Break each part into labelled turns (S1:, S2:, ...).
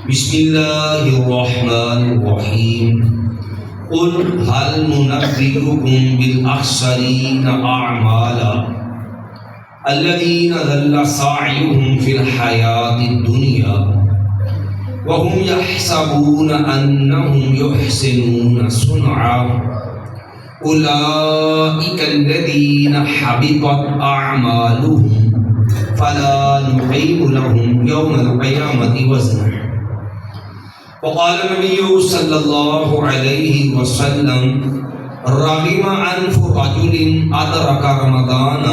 S1: بسم اللہ الرحمن الرحیم قل هل ننبئكم بالأخسرين أعمالا الذين ضل سعيهم في الحياة الدنيا وهم يحسبون أنهم يحسنون صنعا أولئك الذين حبطت أعمالهم فلا نقيم لهم يوم القيامة وزنا. وقال النبي صلى الله عليه وسلم رغم أنف رجل أدرك رمضان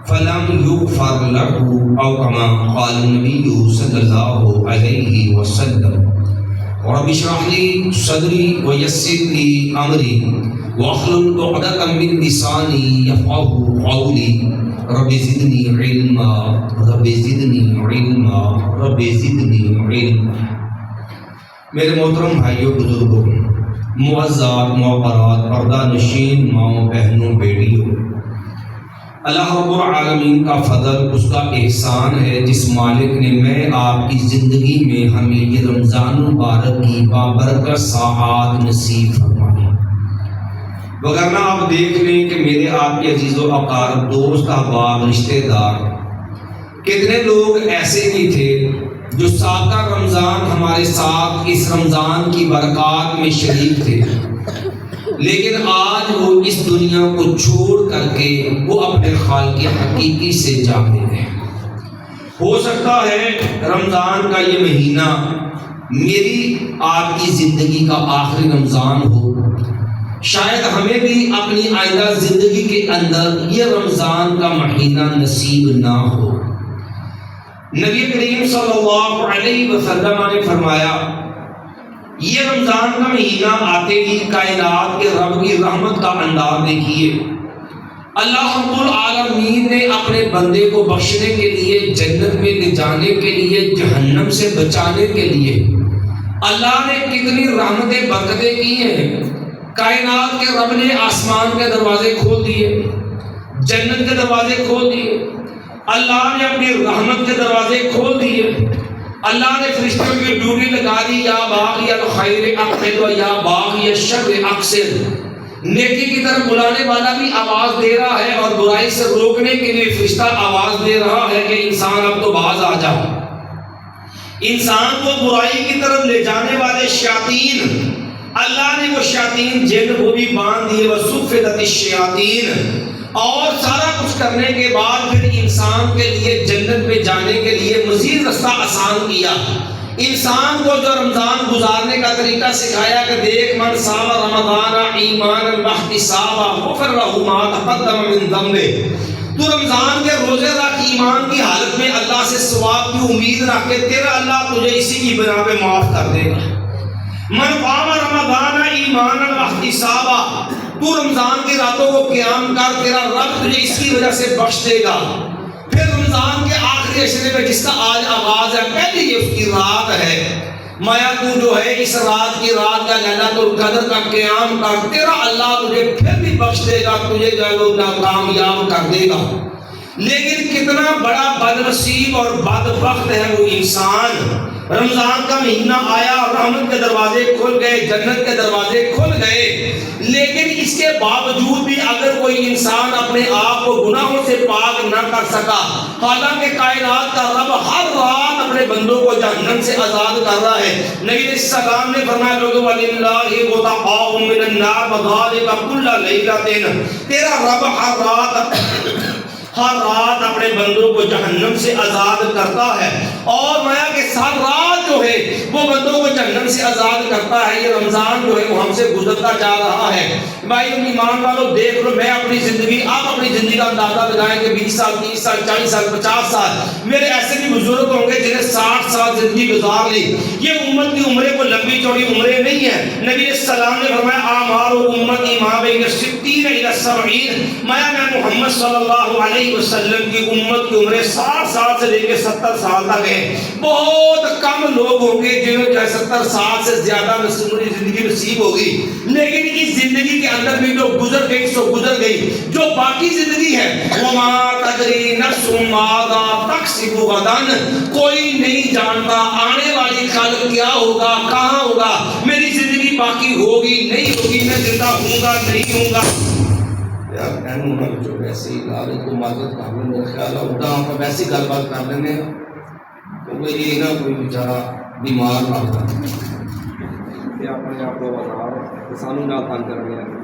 S1: فلم يغفر له أو كما قال النبي صلى الله عليه وسلم رب اشرح لي صدري ويسر لي أمري واحلل عقدة من لساني يفقهوا قولي رب زدنی علما رب زدنی علما رب زدنی علما. میرے محترم بھائیوں بزرگوں، معزز معبرات، پردہ نشین ماؤں بہنوں بیٹیوں، اللہ رب العالمین کا فضل، اس کا احسان ہے جس مالک نے میں آپ کی زندگی میں ہمیں یہ رمضان مبارک کی بابرکت ساعات نصیب فرمائی. وگرنہ آپ دیکھ لیں کہ میرے آپ کے عزیز و اقارب، دوست، احباب، رشتہ دار، کتنے لوگ ایسے بھی تھے جو سابقہ رمضان ہمارے ساتھ اس رمضان کی برکات میں شریک تھے، لیکن آج وہ اس دنیا کو چھوڑ کر کے وہ اپنے خالق حقیقی سے جا ملے. ہو سکتا ہے رمضان کا یہ مہینہ میری آپ کی زندگی کا آخری رمضان ہو، شاید ہمیں بھی اپنی آئندہ زندگی کے اندر یہ رمضان کا مہینہ نصیب نہ ہو. نبی کریم صلی اللہ علیہ وسلم نے فرمایا یہ رمضان کا مہینہ آتے ہی کائنات کے رب کی رحمت کا انداز دیکھیے. اللہ رب العالمین نے اپنے بندے کو بخشنے کے لیے، جنت میں لے جانے کے لیے، جہنم سے بچانے کے لیے اللہ نے کتنی رحمتیں برکتیں کی ہیں. کائنات کے رب نے آسمان کے دروازے کھول دیے، جنت کے دروازے کھول دیے، اللہ نے اپنی رحمت کے دروازے کھول دیے. اللہ نے فرشتوں کی ڈیوٹی لگا دی، یا باغی الخیر اقبل و یا باغی الشر اقصر. نیکی کی طرف بلانے والا بھی آواز دے رہا ہے اور برائی سے روکنے کے لیے فرشتہ آواز دے رہا ہے کہ انسان اب تو باز آ جا. انسان کو برائی کی طرف لے جانے والے شیاطین، اللہ نے وہ شیاطین جن وہ بھی باندھ دیے، وَصُفِّدَتِ الشَّيَاطِينُ. اور سارا کچھ کرنے کے بعد پھر انسان کے لیے جنت میں جانے کے لیے مزید رستہ آسان کیا. انسان کو جو رمضان گزارنے کا طریقہ سکھایا کہ دیکھ من صام رمضان ایمانا واحتسابا غفر لہ ما تقدم من ذنبہ. تو رمضان کے روزے رکھ ایمان کی حالت میں اللہ سے ثواب کی امید رکھ کے تیرا اللہ تجھے اسی کی بنا پہ معاف کر دے گا. من قام رمضان ایمانا واحتسابا، تو رمضان کی راتوں کو قیام کر، تیرا رب تجھے اس کی وجہ سے بخش دے گا. پھر رمضان کے آخری عشرے میں جس کا آج آغاز ہے، پہلے یہ اس کی رات ہے، مایا تو جو ہے اس رات کی رات کا لیلۃ القدر کا قیام کر، تیرا اللہ تجھے پھر بھی بخش دے گا، تجھے جو ہے کامیاب کر دے گا. لیکن کتنا بڑا بد نصیب اور بدبخت ہے وہ انسان. رمضان کا مہینہ آیا، رحمت کے دروازے کھل گئے، جنت کے دروازے کھل گئے، لیکن اس کے باوجود بھی اگر کوئی انسان اپنے آپ کو گناہوں سے پاک نہ کر سکا، حالانکہ کائنات کا رب ہر رات اپنے بندوں کو جہنم سے آزاد کر رہا ہے. نبی علیہ السلام نے فرمایا لوگوں وَلِلَّهِ غُطَقَاءٌ مِّنَ النَّارِ وَذَلِكَ كُلَّ لَيْلَةٍ. تیرا رب ہر رات اپنے بندوں کو جہنم سے آزاد کرتا ہے، اور مایا کہ ہر رات جو ہے وہ بندوں کو جہنم سے آزاد کرتا ہے. یہ رمضان جو ہے وہ ہم سے گزرتا جا رہا ہے. بھائی ایمان والوں دیکھ لو، میں اپنی زندگی، آپ اپنی زندگی کا اندازہ لگائیں کہ 20 سال 30 سال 40 سال 50 سال، میرے ایسے بھی بزرگ ہوں گے جنہیں 60 سال زندگی گزار لی. یہ امت کی عمریں کو لمبی چوڑی عمریں نہیں ہیں. نبی علیہ السلام نے فرمایا اعمار امتی ما بین 60 الی 70. میں محمد صلی اللہ علیہ وسلم کی امت کی عمریں 60 سال سے لے کے 70 سال تک ہے. بہت کم لوگ ہوں گے جنہوں 70 سال سے سے زیادہ مجھے زندگی نصیب ہوگی، لیکن اس زندگی کے اندر بھی جو گزر گئی سو گزر گئی، جو باقی زندگی ہے وَمَا تَدْرِي نَفْسٌ مَاذَا تَكْسِبُ غَدًا، کوئی نہیں جانتا آنے والی کل کیا ہوگا، کہاں ہوگا، میری زندگی باقی ہوگی نہیں ہوگی، میں زندہ ہوں گا نہیں ہوں گا۔ یار کہنے ہونا جو ویسے ہی لالت کو معذرت کر لیں، میرا خیال ہے اٹھا آپ ویسی گل بات کر لینے کیونکہ یہ نہ کوئی بیچارہ بیمار نہ ہوتا
S2: کہ اپنے آپ کو بازار سانو نہ تنگ کر رہے ہیں۔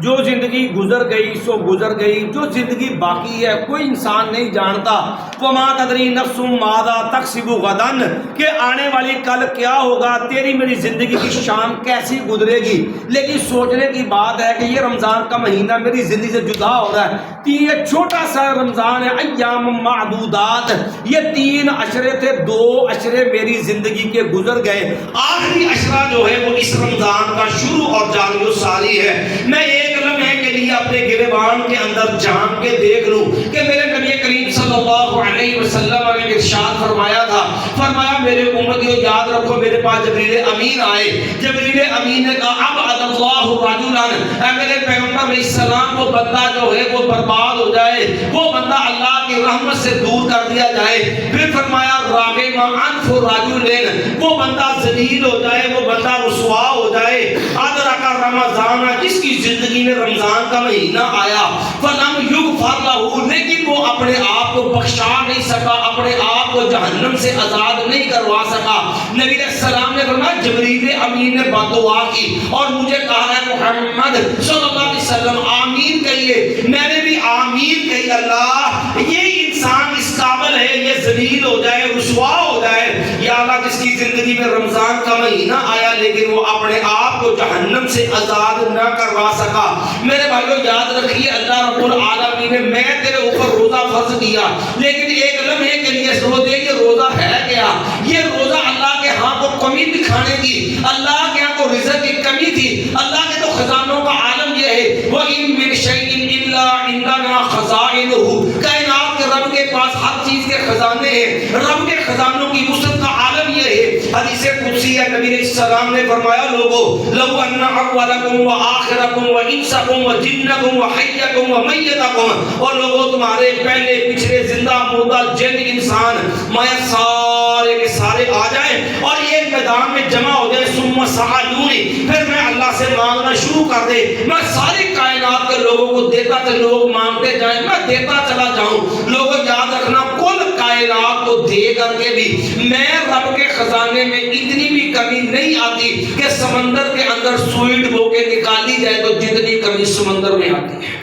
S1: جو زندگی گزر گئی سو گزر گئی، جو زندگی باقی ہے کوئی انسان نہیں جانتا۔ وَمَا تَدْرِي نَفْسٌ مَاذَا تَكْسِبُ غَدًا، کہ آنے والی کل کیا ہوگا، تیری میری زندگی کی شام کیسی گزرے گی۔ لیکن سوچنے کی بات ہے کہ یہ رمضان کا مہینہ میری زندگی سے جدا ہو رہا ہے، یہ چھوٹا سا رمضان ہے، ایام معدودات، یہ 3 عشرے تھے، 2 عشرے میری زندگی کے گزر گئے، آخری عشرہ جو ہے وہ اس رمضان کا شروع اور جاری و ساری ہے۔ میں ایک لمحے کے لیے اپنے گریبان کے اندر جان کے دیکھ لوں کہ میرے نبی کریم صلی اللہ علیہ وسلم نے ارشاد فرمایا تھا، فرمایا میرے امتیوں یاد رکھو، میرے پاس جبریل امین آئے، جبریل امین نے کہا ابعد اللہ رجلا، اے میرے پیغمبر علیہ السلام وہ بندہ جو ہے وہ برباد ہو جائے، وہ بندہ اللہ کی رحمت سے دور کر دیا جائے۔ پھر فرمایا راغم انف رجل، وہ بندہ ذلیل ہو جائے، وہ بندہ رسوا ہو جائے۔ ادرک رمضان، جس کی زندگی میں رمضان کا مہینہ آیا، فلم یغفر لہ، لیکن وہ اپنے آپ کو بخشا نہیں سکا، اپنے آپ کو جہنم سے آزاد نہیں کروا سکا۔ نبی علیہ السلام نے فرمایا جبریل امین نے بددعا کی اور مجھے کہا ہے محمد صلی اللہ علیہ وسلم آمین کہیے، میں نے بھی آمین کہی، اللہ یہ انسان اس قابل ہے یہ ذلیل ہو جائے، رسوا ہو جائے، یا اللہ جس کی زندگی میں رمضان کا مہینہ آیا لیکن وہ اپنے آپ کو جہنم سے آزاد نہ کروا سکا۔ میرے بھائیو یاد رکھیے اللہ رب العالمین نے میں تیرے اوپر روزہ فرض کیا، لیکن ایک لمحے کے لیے سوچ دے یہ روزہ ہے کیا، یہ روزہ اللہ کے ہاں کو کمی دکھانے کی، اللہ کے ہاں کو رزق کی کمی تھی۔ اللہ کے تو خزانوں کا عالم یہ ہے وَإِن مِّن شَيْءٍ إِلَّا عِندَنَا خَزَائِنُهُ، کائنات کے رب کے پاس ہر چیز کے خزانے ہیں، رب کے خزانوں کی وسعت کا عالم یہ ہے۔ حدیث قدسی ہے، نبی علیہ السلام نے فرمایا لوگو لو ان اولکم وآخرکم وانسکم وجنکم وحیکم ومیتکم، اور لوگو تمہارے پہلے پچھلے زندہ مردہ جن انسان میں سارے کے سارے آ جائیں اور ایک میدان میں جمع ہو جائے، ثم سألونی، پھر میں اللہ سے مانگنا شروع کر دے، میں ساری کائنات کے لوگوں کو دیتا تھا، لوگ مانگتے جائیں میں دیتا چلا جاؤں۔ لوگوں یاد رکھنا کل کائنات کو دے کر کے بھی میں رب کے خزانے میں اتنی بھی کمی نہیں آتی کہ سمندر کے اندر سوئی ڈبو کے نکالی جائے تو جتنی کمی سمندر میں آتی ہے۔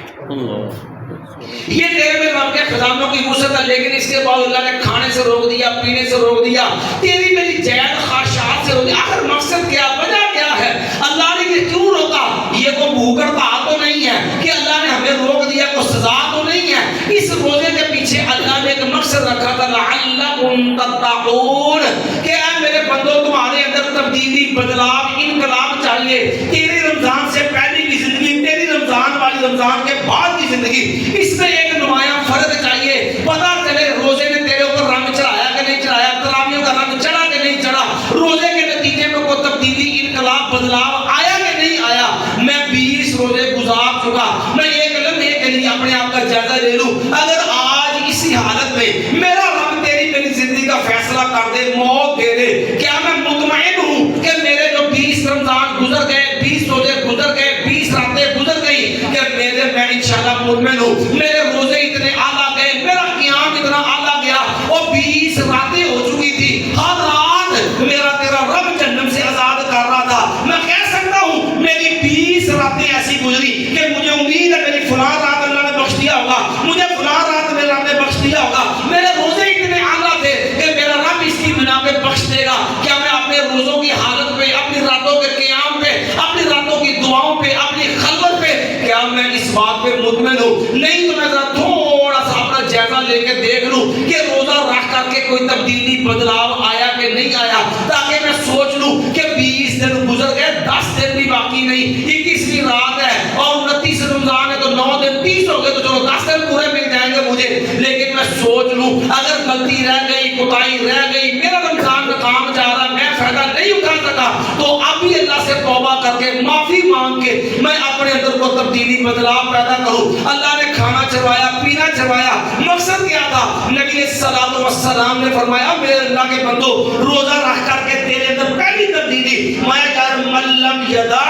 S1: یہ تیرے میں رب کے خزانوں کی وسعت ہے، لیکن اس کے بعد اللہ نے کھانے سے روک دیا، پینے سے روک دیا، تیری میری جائز خواہشات سے روک دیا۔ آخر مقصد کیا، وجہ کیا ہے؟ اللہ نے یہ کیوں روکا؟ یہ کوئی بھوک ہڑتال تو نہیں ہے کہ اللہ نے ہمیں روک دیا، کوئی سزا تو نہیں ہے۔ اس روزے کے پیچھے اللہ نے ایک مقصد رکھا تھا لعلکم تتقون، کہ اے میرے بندو تمہارے اندر تبدیلی، بدلاؤ، انقلاب چاہیے۔ تیری رمضان سے پہلے کی زندگی، تیری رمضان والی رمضان کے بعد کی زندگی، اس میں ایک نمایاں فرق چاہیے۔ پتہ چلے روزے نے تیرے اوپر رنگ چڑھایا کہ نہیں چڑھایا، تراویح کا رنگ چڑھا کہ نہیں چڑھا، روزے کے نتیجے میں کوئی تبدیلی، انقلاب، بدلاؤ آیا کہ نہیں آیا۔ میں 20 روزے گزار چکا، میں ایک لمحے کے لیے اپنے آپ کا جائزہ لے لوں، اگر آج اسی حالت میں میرا رب تیری میری زندگی کا فیصلہ کر دے، موت دے دے، کیا میں مطمئن ہوں کہ میرے جو 20 رمضان گزر گئے، 20 روزے گزر گئے، 20 راتیں گزر گئی، کہ میں انشاءاللہ مطمئن ہوں میرے روزے اتنے اعلیٰ گئے، میرا قیام اتنا اعلیٰ گیا، اور 20 راتیں ہو چکی تھی، ہر رات میرا تیرا رب جہنم سے آزاد کر رہا تھا۔ میں کہہ سکتا ہوں میری 20 راتیں ایسی گزری کہ مجھے امید ہے میری فلاں رات اللہ نے بخش دیا ہوگا، مجھے فلاں رات میرے رب نے بخش دیا ہوگا، میرے روزے اتنے اعلیٰ تھے کہ میرا رب اس کی بنا پہ بخش دے گا۔ کیا میں اپنے روزوں کی حالت پہ، اپنی راتوں کے قیام پہ، اپنی راتوں کی دعاؤں پہ، اپنی خلوت پہ، کیا میں اس بات پہ مطمئن ہوں؟ نہیں تو میں ذرا تھوڑا سا اپنا جائزہ لے کے دیکھ لوں کہ روزہ رکھ کر کے کوئی تبدیلی، بدلاؤ آیا کہ نہیں آیا، تاکہ میں سوچ لوں کہ 20 دن گزر گئے، 10 دن بھی باقی نہیں، 21ویں رات ہے اور 29 رمضان ہے تو 9 دن 30 ہو گئے، تو چلو 10 دن پورے مل جائیں گے مجھے، لیکن میں سوچ لوں اگر غلطی رہ گئی کوتاہی رہ گئی میرا رمضان کا کام جا رہا میں فائدہ نہیں اٹھا سکا تو اب بھی اللہ سے توبہ کر کے معافی مانگ کے میں اپنے اندر کو تبدیلی بدلاؤ پیدا کروں. اللہ نے کھانا چڑھوایا پینا چڑھوایا مقصد کیا تھا؟ نبی علیہ الصلوۃ والسلام نے فرمایا میرے اللہ کے بندو روزہ رکھ کر کے تیرے اندر پہلی تبدیلی میں کہہ من لم یدع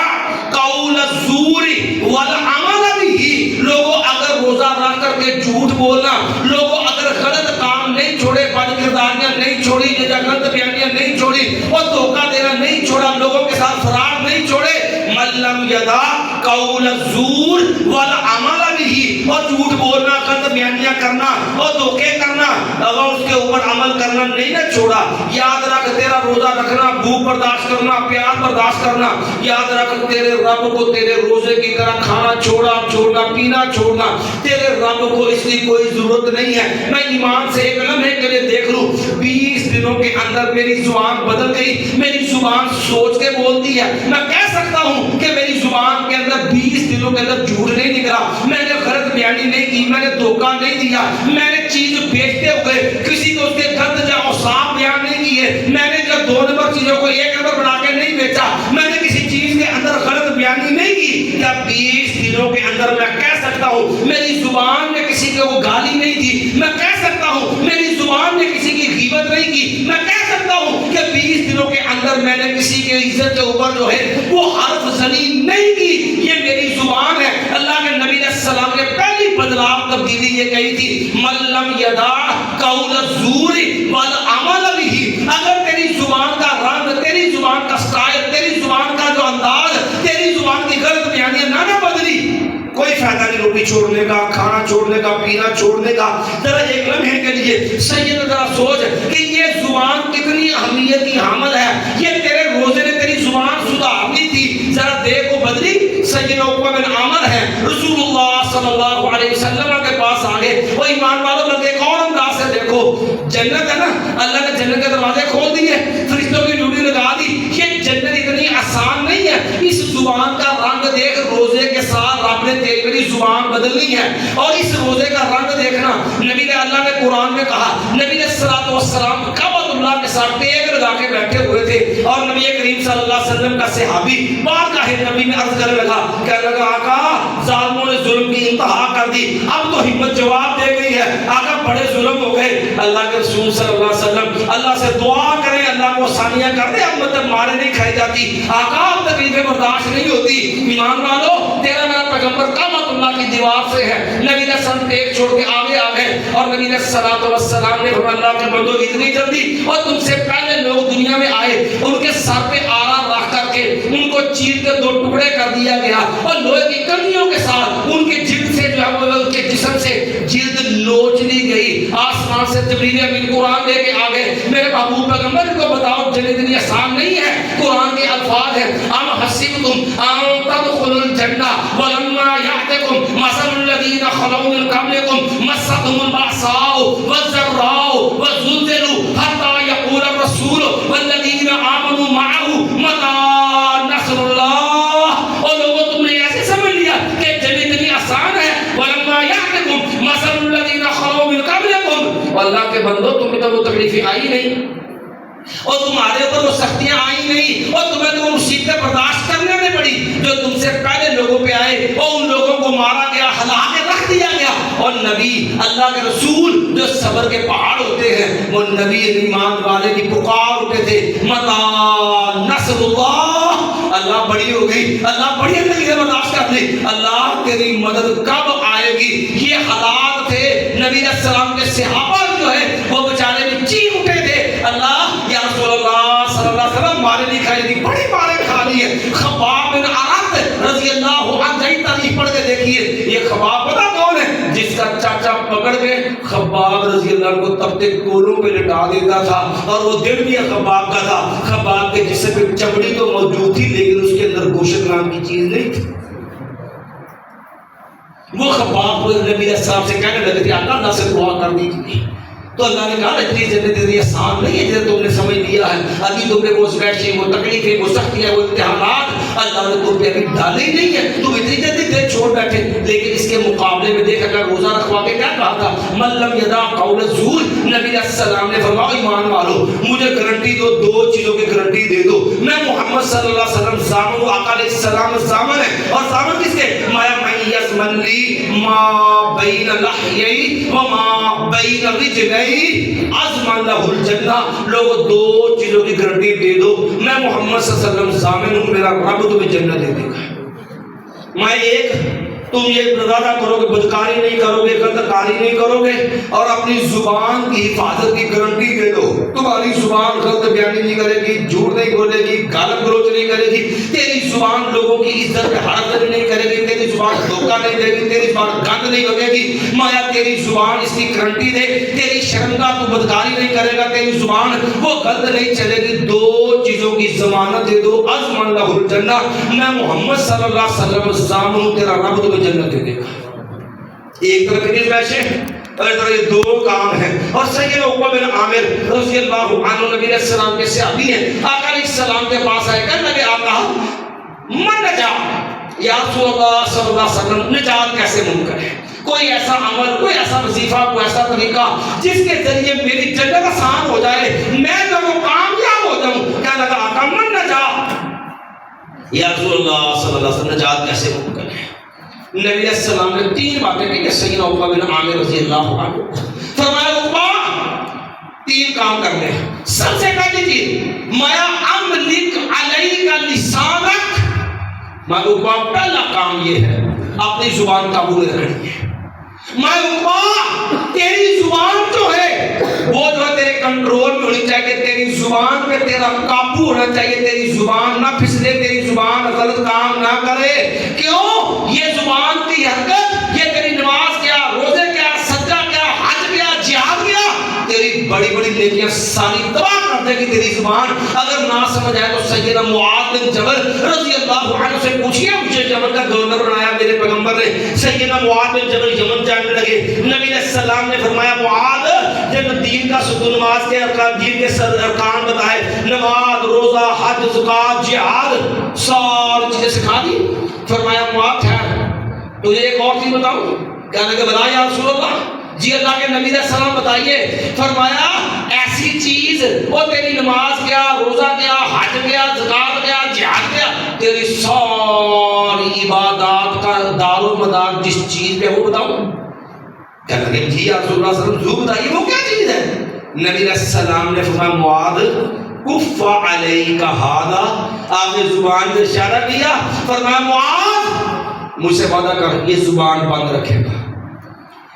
S1: قول الزور والعمل به. لوگوں اگر روزہ رکھ کر کے جھوٹ بولنا لوگوں اگر غلط کام نہیں چھوڑے بد کرداریاں نہیں چھوڑی غلط بیانیاں نہیں چھوڑی اور دھوکہ دینا نہیں چھوڑا لوگوں کے ساتھ فراڈ نہیں چھوڑے من لم یدع قول الزور والعمل به اور جھوٹ بولنا غلط بیانیاں کرنا اور دھوکے کرنا اگر اس کے اوپر عمل کرنا نہیں نہ چھوڑا یاد رکھ تیرا روزہ رکھنا بھوک برداشت کرنا پیاس برداشت کرنا یاد رکھ تیرے رب کو تیرے روزے کی طرح کھانا چھوڑنا پینا چھوڑنا تیرے رب کو اس کی کوئی ضرورت نہیں ہے. میں ایمان سے ایک لمحے کے لیے دیکھ لوں 20 دنوں کے اندر میری زبان بدل گئی. میری زبان سوچ کے بولتی ہے. میں کہہ سکتا ہوں کہ میری زبان کے اندر 20 دنوں کے اندر جھوٹ نہیں نکلا میں نے غلط بیانی نہیں کی میں نے دھوکہ نہیں دیا میں نے چیز بیچتے ہوئے کسی کو اس کے غلط یا اوصاف بیان نہیں کیے میں نے جو 2 نمبر چیزوں کو 1 نمبر بنا کے نہیں بیچا میں نے کسی چیز کے اندر غلط بیانی نہیں کی. کیا 20 دنوں کے اندر میں کہہ سکتا ہوں میری زبان نے کسی کو گالی نہیں دی میں کہہ سکتا ہوں میری زبان نے کسی کی غیبت نہیں کی میں کہہ سکتا ہوں کہ 20 دنوں کے اندر میں نے کسی کے عزت کے اوپر جو ہے وہ حرف زنی نہیں کی. یہ میری زبان ہے. اللہ کے نبی علیہ السلام نے پہلی بدلاؤ تبدیلی یہ کہی تھی من لم یدع قول الزور والعمل به. اگر تیری زبان کا رنگ تیری زبان کا سٹائل تیری زبان کا جو انداز تیری زبان کی غلط بیانیاں نہ بدلی کوئی فائدہ نہیں روٹی چھوڑنے کا کھانا چھوڑنے کا پینا چھوڑنے کا. ذرا ایک لمحے کے لیے سید ذرا سوچ کہ یہ زبان کتنی اہمیت کی حامل ہے. یہ تیرے روزے نے تیری زبان سدھارنی تھی ذرا دیکھ وہ بدلی. سیدنا عقبہ بن عامر ہے رسول اللہ صلی اللہ علیہ وسلم کے پاس آگے وہ ایمان والوں میں دیکھو اور انداز سے دیکھو جنت ہے نا اللہ نے جنت کے دروازے کھول دیے فرشتوں کی ڈیوٹی لگا دی. یہ جنت اتنی آسان نہیں ہے. اس زبان کا رنگ دیکھ روزے کے ساتھ رب نے تیری زبان بدلنی ہے اور اس روزے کا رنگ دیکھنا نبی نے اللہ نے قرآن میں کہا نبی علیہ الصلوۃ والسلام کعبۃ اللہ کے ساتھ ٹیک لگا کے بیٹھے ہوئے تھے اور نبی کریم صلی اللہ علیہ وسلم کا صحابی بارگاہ نبی میں عرض کرنے لگا کہنے لگا آقا ظالموں نے ظلم کی انتہا کر دی اب تو ہمت جواب دے گئی ہے آقا بڑے ظلم ہو گئے. اللہ کے رسول صلی اللہ علیہ وسلم اللہ سے دعا کریں اللہ کو آسانیاں کر دے اب مطلب مارے نہیں کھائی جاتی آقا اب تکلیفیں برداشت نہیں ہوتی. ایمان والو تیرا میرا پیغمبر کعبۃ اللہ کی دیوار سے ہے. نبی نے سن ایک چھوڑ کے آگے آ گئے اور نبی علیہ الصلوۃ والسلام نے فرمایا اللہ کے بندو اتنی جلدی اور تم سے پہلے لوگ دنیا میں آئے ان کے سر پہ آرا رکھ کر کے ان کو چیر کے 2 ٹکڑے کر دیا گیا اور لوہے کی کنگھیوں کے ساتھ ان کے جلد سے جو ہے ان کے جسم سے جلد نوچ لی گئی. آسمان سے جبریل امین قرآن لے کے آ گئے میرے محبوب پیغمبر ان کو بتاؤ جنت اتنی آسان نہیں ہے. قرآن کے الفاظ ہیں ام حسبتم ان تدخلوا الجنہ ولما یأتکم مثل الذین خلوا من قبلکم مستهم البأساء والضراء وزلزلوا حتى يقول الرسول والذین آمنوا معه متى نصر اللہ. اور لوگوں تم نے ایسے سمجھ لیا کہ جنت اتنی آسان ہے ولما یأتکم مثل الذین خلوا من قبلکم. اللہ کے بندو تمہیں تو وہ تکلیفیں آئی نہیں اور تمہارے اوپر وہ سختیاں آئی نہیں اور تمہیں تو وہ مصیبتیں برداشت کرنے میں پڑی جو تم سے پہلے لوگوں پہ آئے اور ان لوگوں کو مارا گیا ہلا کے رکھ دیا گیا. اور نبی اللہ کے رسول جو صبر کے پہاڑ ہوتے ہیں وہ نبی ایمان والے کی پکار اٹھے تھے متى نصر اللہ. اللہ بڑی ہو گئی اللہ بڑی تکلیفیں برداشت کر لی اللہ تیری مدد کب آئے گی. یہ حالات تھے نبی علیہ السلام کے صحابہ جو ہے وہ بیچارے بھی چیخ اٹھے تھے اللہ یا رسول اللہ صلی اللہ علیہ وسلم مارے نہیں کھائی تھی بڑی مارے کھا لی ہے. خباب بن عرط رضی اللہ عنہ کی تاریخ پڑھ کے دیکھیے یہ خباب پتہ کون ہے جس کا چاچا پکڑ کے خباب رضی اللہ عنہ کو تب تک کولوں پہ لٹا دیتا تھا اور وہ دل بھی خباب کا تھا. خباب کے جسم پہ چمڑی تو موجود تھی لیکن اس کے اندر گوشت نام کی چیز نہیں تھی. وہ خباب نبی علیہ السلام سے کہنے لگے تھے اللہ سے دعا کر دیجیے تو اللہ نے کہا اتنی جنت دے دی آسان نہیں ہے جیسے تم نے سمجھ لیا ہے. ابھی تم نے وہ اسپیشل وہ تکلیفیں وہ سختیاں وہ امتحانات اللہ نے تم پہ ابھی ڈالے ہی نہیں ہے. تم اتنی جلدی دل چھوڑ بیٹھے. لیکن اس کے مقابلے میں دیکھ اگر روزہ رکھوا کے کیا کہا تھا, من لم یدع قول الزور. نبی علیہ السلام نے فرمایا ایمان والو مجھے گارنٹی دو, دو چیزوں کی گارنٹی دے دو. میں محمد صلی اللہ علیہ وسلم ضامن, آقا علیہ السلام ضامن ہے. اور ضامن کس کے؟ مایا من یضمن لی ما بین لحیی و ما بین رجلی اضمن لہ الجنہ. لوگوں دو چیزوں کی گارنٹی دے دو, میں محمد صلی اللہ علیہ وسلم ضامن ہوں, میرا رب تمہیں جنت دے دے گا. میں ایک تم یہ ارادہ کرو گے بدکاری نہیں کرو گے, غلط کاری نہیں کرو گے, اور اپنی زبان کی حفاظت کی گارنٹی دے دو. تمہاری زبان غلط بیانی نہیں کرے گی, جھوٹ نہیں بولے گی, گالی گلوچ نہیں کرے گی. تیری زبان لوگوں کی عزت پہ حرکت نہیں کرے گی. تیری زبان دھوکہ نہیں دے گی. تیری زبان گند نہیں لگے گی. مایا تیری زبان اس کی گارنٹی دے. تیری شرمگاہ تو بدکاری نہیں کرے گا, تیری زبان وہ غلط نہیں چلے گی. دو چیزوں کی ضمانت دے دو, اضمن لہ الجنہ. میں محمد صلی اللہ علیہ وسلم ضامن ہوں, تیرا رب تمہیں جنت دے دے گا. ایک طرف کتنی پیشے اور اس طرح یہ دو کام ہیں. اور سیدنا عقبہ بن عامر رضی اللہ عنہ نبی علیہ السلام کے صحابی ہیں. آقا علیہ السلام کے پاس آئے, کہنے لگے آقا من نجات, یا رسول اللہ صلی اللہ علیہ وسلم نجات کیسے ممکن ہے؟ کوئی ایسا عمل, کوئی ایسا وظیفہ, کوئی ایسا طریقہ جس کے ذریعے میری جنت آسان ہو جائے, میں جو کامیاب ہو جاؤں. کہنے لگا آقا من نجات, یا رسول اللہ صلی اللہ علیہ وسلم نجات کیسے ممکن ہے؟ نبی علیہ السلام نے تین باتیں کہی کہ سیدنا عقبہ بن عامر رضی اللہ عنہ فرمایا عقبہ تین کام کرنے ہیں. سب سے پہلی چیز مایا املک علیک لسانک. میں عقبہ پہلا کام یہ ہے اپنی زبان قابو میں رکھنی ہے. میں عقبہ تیری زبان جو ہے وہ جو ہے تیرے کنٹرول میں ہونی چاہیے. تیری زبان پہ تیرا قابو ہونا چاہیے. تیری زبان نہ پھسلے, تیری زبان غلط کام نہ کرے. کیوں؟ یہ زبان کی حرکت, یہ تیری نماز کیا, روزے کیا, صدقہ کیا, حج کیا, جہاد کیا, تیری بڑی بڑی نیکیاں ساری تباہ کر دے گی تیری زبان. اگر نہ سمجھ آئے تو سیدنا معاذ بن جبل رضی اللہ عنہ سے پوچھئے, مجھے یمن کا گورنر بنایا میرے پیغمبر نے. سیدنا معاذ بن جبل یمن جانے لگے. نبی علیہ السلام نے فرمایا معاذ جب دین کا ستون, نماز کے ارکان, دین کے ارکان بتائے, نماز, روزہ, حج, زکات, جہاد, ساری چیزیں سکھا دی. فرمایا معاذ ٹھہر, تجھے ایک اور چیز بتاؤں. کہنے لگے بتا یا رسول اللہ. جی اللہ کے نبی علیہ السلام بتائیے. فرمایا ایسی چیز, وہ تیری نماز کیا, روزہ کیا, حج کیا, زکات کیا, جہاد کیا, تیری ساری عبادات کا دار و مدار جس چیز پہ وہ بتاؤں. کہنے لگے جی یا رسول اللہ صلی اللہ علیہ وسلم بتائیے وہ کیا چیز ہے. نبی علیہ السلام نے فرمایا معاذ کف علیک ھذا. آپ نے زبان پہ اشارہ کیا. فرمایا معاذ مجھ سے وعدہ کر یہ زبان بند رکھے گا.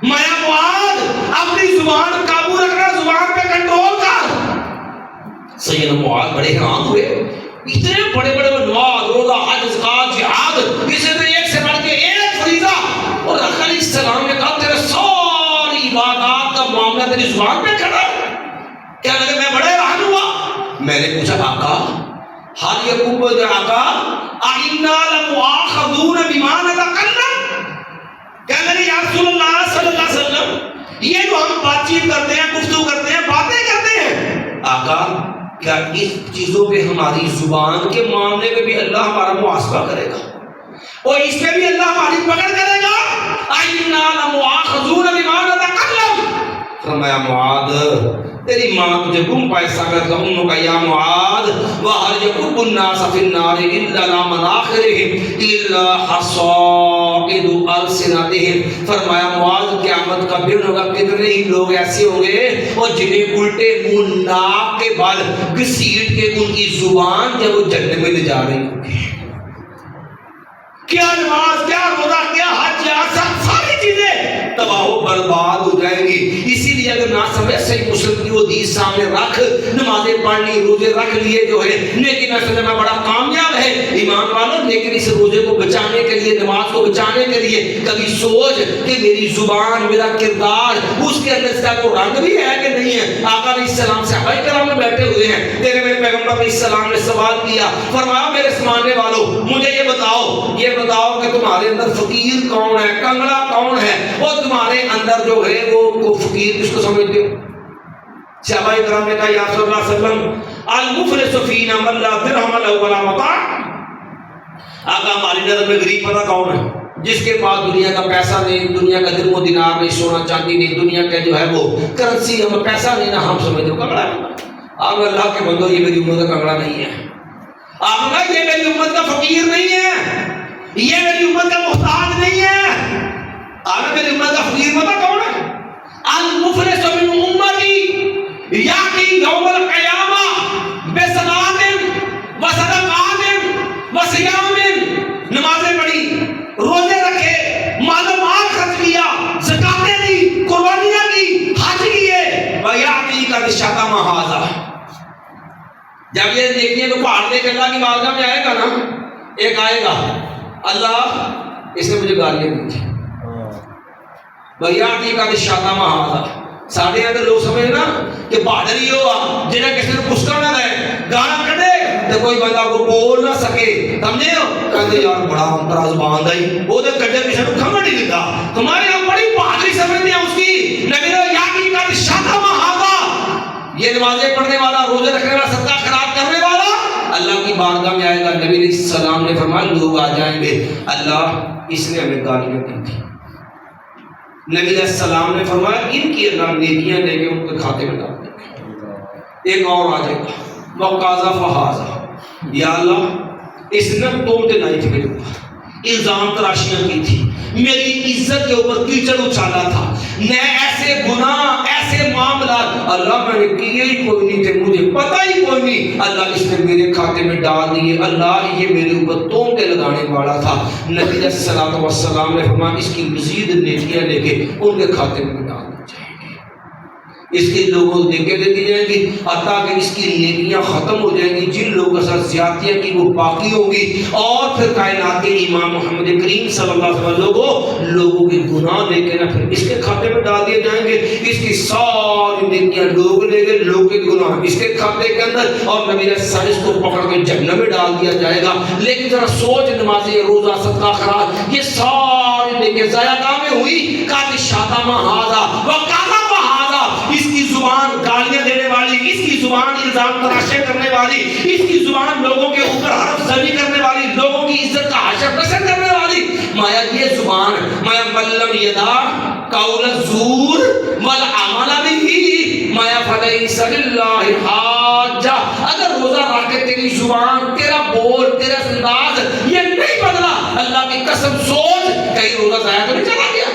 S1: مایا معاذ اپنی زبان قابو رکھنا, زبان پہ کنٹرول کر. سیدنا معاذ بڑے حیران ہوئے, اتنے بڑے بڑے نماز, روزہ, حج, زکات, جہاد, اسے تو ایک سے بڑھ کے ایک فریضہ. اور آقا علیہ السلام نے کہا تیرے ساری عبادات کا معاملہ تیری زبان پہ کھڑا ہے. کیا لگے میں بڑے حیران ہوا. میں نے پوچھا آقا حال یقوب آقا اِنَّا لَمُؤَاخَذُونَ بِمَا نَتَكَلَّمُ. کہنے لگے یا رسول اللہ صلی اللہ علیہ وسلم یہ جو ہم بات چیت کرتے ہیں, گفتگو کرتے ہیں, باتیں کرتے ہیں, آقا کیا اس چیزوں پہ ہماری زبان کے معاملے میں بھی اللہ ہمارا محاسبہ کرے گا اور اس پہ بھی اللہ ہماری پکڑ کرے گا؟ اِنَّا لَمُؤَاخَذُونَ بِمَا نَتَكَلَّمُ. فرمایا معاذ تیری ماں تجھے گم پیسہ کر گا امک یا معاذ وَهَلْ يَكُبُّ النَّاسَ فِي النَّارِ إِلَّا عَلَىٰ مَنَاخِرِهِمْ إِلَّا حَصَائِدُ أَلْسِنَتِهِمْ. فرمایا معاذ قیامت کا دن ہوگا, کتنے ہی لوگ ایسے ہوں گے اور جنہیں الٹے منہ ناک کے بال گھسیٹ کے ان کی زبان جب وہ جنت میں لے جا رہی ہوگی. کیا نماز, کیا روزہ, کیا حج, ساری چیزیں تباہ و برباد ہو جائیں گی. اسی لیے اگر نہ سمجھ صحیح مسلم کی حدیث سامنے رکھ, نمازیں پڑھنی, روزے رکھ لیے جو ہے لیکن اصل میں بڑا کامیاب ہے ایمان والوں. لیکن اس روزے کو بچانے کے لیے, نماز کو بچانے کے لیے کبھی سوچ کہ میری زبان, میرا کردار, اس کے اندر اس کا کوئی رنگ بھی ہے کہ نہیں ہے. آقا علیہ السلام صحابہ کرام میں بیٹھے ہوئے ہیں, تیرے میرے پیغمبر علیہ السلام نے سوال کیا. فرمایا میرے سمانے والوں مجھے یہ بتاؤ کہ تمہارے اندر فقیر کون ہے, کنگڑا کون ہے, اور تمہارے اندر جو ہے وہ فقیر کس کو سمجھتے ہو؟ صحابہ کرام نے کہا یا رسول اللہ صلی اللہ علیہ وسلم المفلس فینا من لا درہم له ولا متاع، آقا ہماری نظر میں غریب پتہ کون ہے؟ جس کے پاس دنیا کا پیسہ نہیں، دنیا کا درم و دینار نہیں، سونا چاندی نہیں، دنیا کا جو ہے وہ کرنسی، ہم پیسہ نہیں نا، ہم سمجھتے ہو کنگڑا ہے۔ آپ اللہ کے بندو یہ میری امت کا کنگڑا نہیں ہے، آپ کا یہ میری امت کا فقیر نہیں ہے، یہ میری امت کا محتاج نہیں ہے۔ آپ میری امت کا فقیر پتہ کون ہے؟ المفلس من امتی یاتی یوم القیامہ بصلاۃ وصدقات وصیام، نمازیں پڑھی، روزے رکھے، مال و مال خرچ کیا، زکاتیں دی، قربانیاں دی، حج کیے، ویاتی کا شتم ھذا، جب یہ نیکیاں کو پہاڑ دے کے اللہ کی بارگاہ میں آئے گا نا، ایک آئے گا اللہ اس نے مجھے گالیاں دی تھی، ویاتی کا شتم ھذا۔ ساڑھے یہاں لوگ سمجھے نا کہ بہادر ہی ہوا جنہیں کسی نے پسکا نہ دے، گانا کٹے تو کوئی بندہ کو بول نہ سکے، سمجھے ہو؟ کہتے یار بڑا انترا زبان دائی، وہ تو کجر کسی نے کھمڑ نہیں دیتا، تمہارے یہاں بڑی بہادری سمجھتے ہیں اس کی۔ نبی نے یاقین کا شتم ھذا، یہ نمازیں پڑھنے والا، روزے رکھنے والا، صدقہ خیرات کرنے والا اللہ کی بارگاہ میں آئے گا۔ نبی علیہ السلام نے فرمایا لوگ آ جائیں گے اللہ اس نے ہمیں گالیاں دی تھی، نبی علیہ السلام نے فرمایا ان کی اللہ نیکیاں لے کے ان کے کھاتے میں ڈال دیں گے۔ ایک اور آ جائے گا وقاذف ھذا، یا اللہ اس نے تم تے نہیں تھی میرے اوپر، الزام تراشیاں کی تھی، میری عزت کے اوپر کیچڑ اچھالا تھا، میں ایسے گناہ ایسے معاملات اللہ میں نے کیے ہی کوئی نہیں تھے، مجھے پتہ ہی کوئی نہیں، اللہ اس نے میرے کھاتے میں ڈال دیے، اللہ یہ میرے اوپر تہمتیں لگانے والا تھا۔ نبی علیہ الصلوۃ والسلام نے فرمایا اس کی مزید نیکیاں لے کے ان کے کھاتے میں ڈال دی جائیں گی، اس کے لوگوں کو نیکیاں دے دی جائیں گی، حتیٰ کہ اس کی نیکیاں ختم ہو جائیں گی، جن لوگوں کے ساتھ زیادتیاں کی وہ باقی ہوگی، اور پھر کائنات کے امام محمد کریم صلی اللہ علیہ وسلم لوگوں کے گناہ لے کے نہ پھر اس کے کھاتے میں ڈال دیے جائیں گے، اس کی ساری نیکیاں لوگ لے گئے، لوگ کے گناہ اس کے کھاتے کے اندر، اور نبی علیہ السلام اس کو پکڑ کے جہنم میں ڈال دیا جائے گا۔ لیکن ذرا سوچ، نمازیں، روزہ، صدقہ خیرات، یہ ساری نیکیاں ضائع کہاں میں ہوئی؟ قد شتم ھذا وقذف ھذا، اس کی زبان گالیاں دینے والی، اس کی زبان الزام تراشے کرنے والی، اس کی زبان لوگوں کے اوپر حرف زنی کرنے والی، لوگوں کی عزت کا حشر نشر کرنے والی، مایا یہ زبان مایا ملم یدا قول الزور والعمل به مایا فلیس للہ حاجہ، اگر روزہ رکھ کے تیری زبان، تیرا بول، تیرا انداز یہ نہیں بدلا، اللہ کی قسم سوچ کہیں روزہ ضائع تو نہیں چلا گیا۔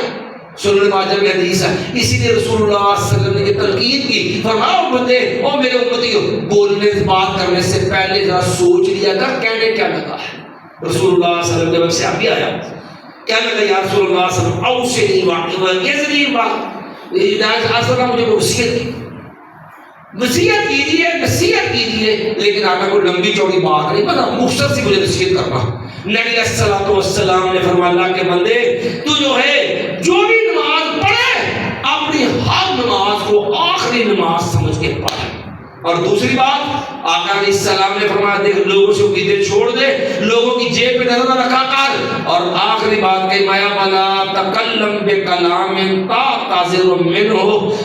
S1: سنن ماجہ میں حدیث ہے، اسی نے رسول اللہ صلی اللہ علیہ وسلم نے تلقین کی، فرمایا امتے او میرے امتیو، بولنے بات کرنے سے پہلے ذرا سوچ لیا کر کہنے کیا لگا ہے۔ رسول اللہ صلی اللہ علیہ وسلم سے ابھی آیا، کہنے لگا یا رسول اللہ صلی اللہ علیہ وسلم اوصنی واعظنی ہدایت اصل مجھے وصیت کی، وصیت کیجیے، نصیحت کیجیے، لیکن آقا کو لمبی چوڑی بات نہیں پتا، مختصر سی مجھے نصیحت کرنا۔ نبی علیہ الصلوۃ والسلام نے فرمایا اللہ کے بندے تو جو ہے جو بھی نماز پڑھے اپنی ہر نماز کو آخری نماز سمجھ کے پڑھے، اور دوسری بات آقا علیہ السلام نے فرمایا دیکھ لوگوں سے امیدیں چھوڑ دے، لوگوں کی جیب پہ نظر نہ رکھا کر، اور آخری بات کہ مایا بلا تکلم بکلام تا تاظر منہ،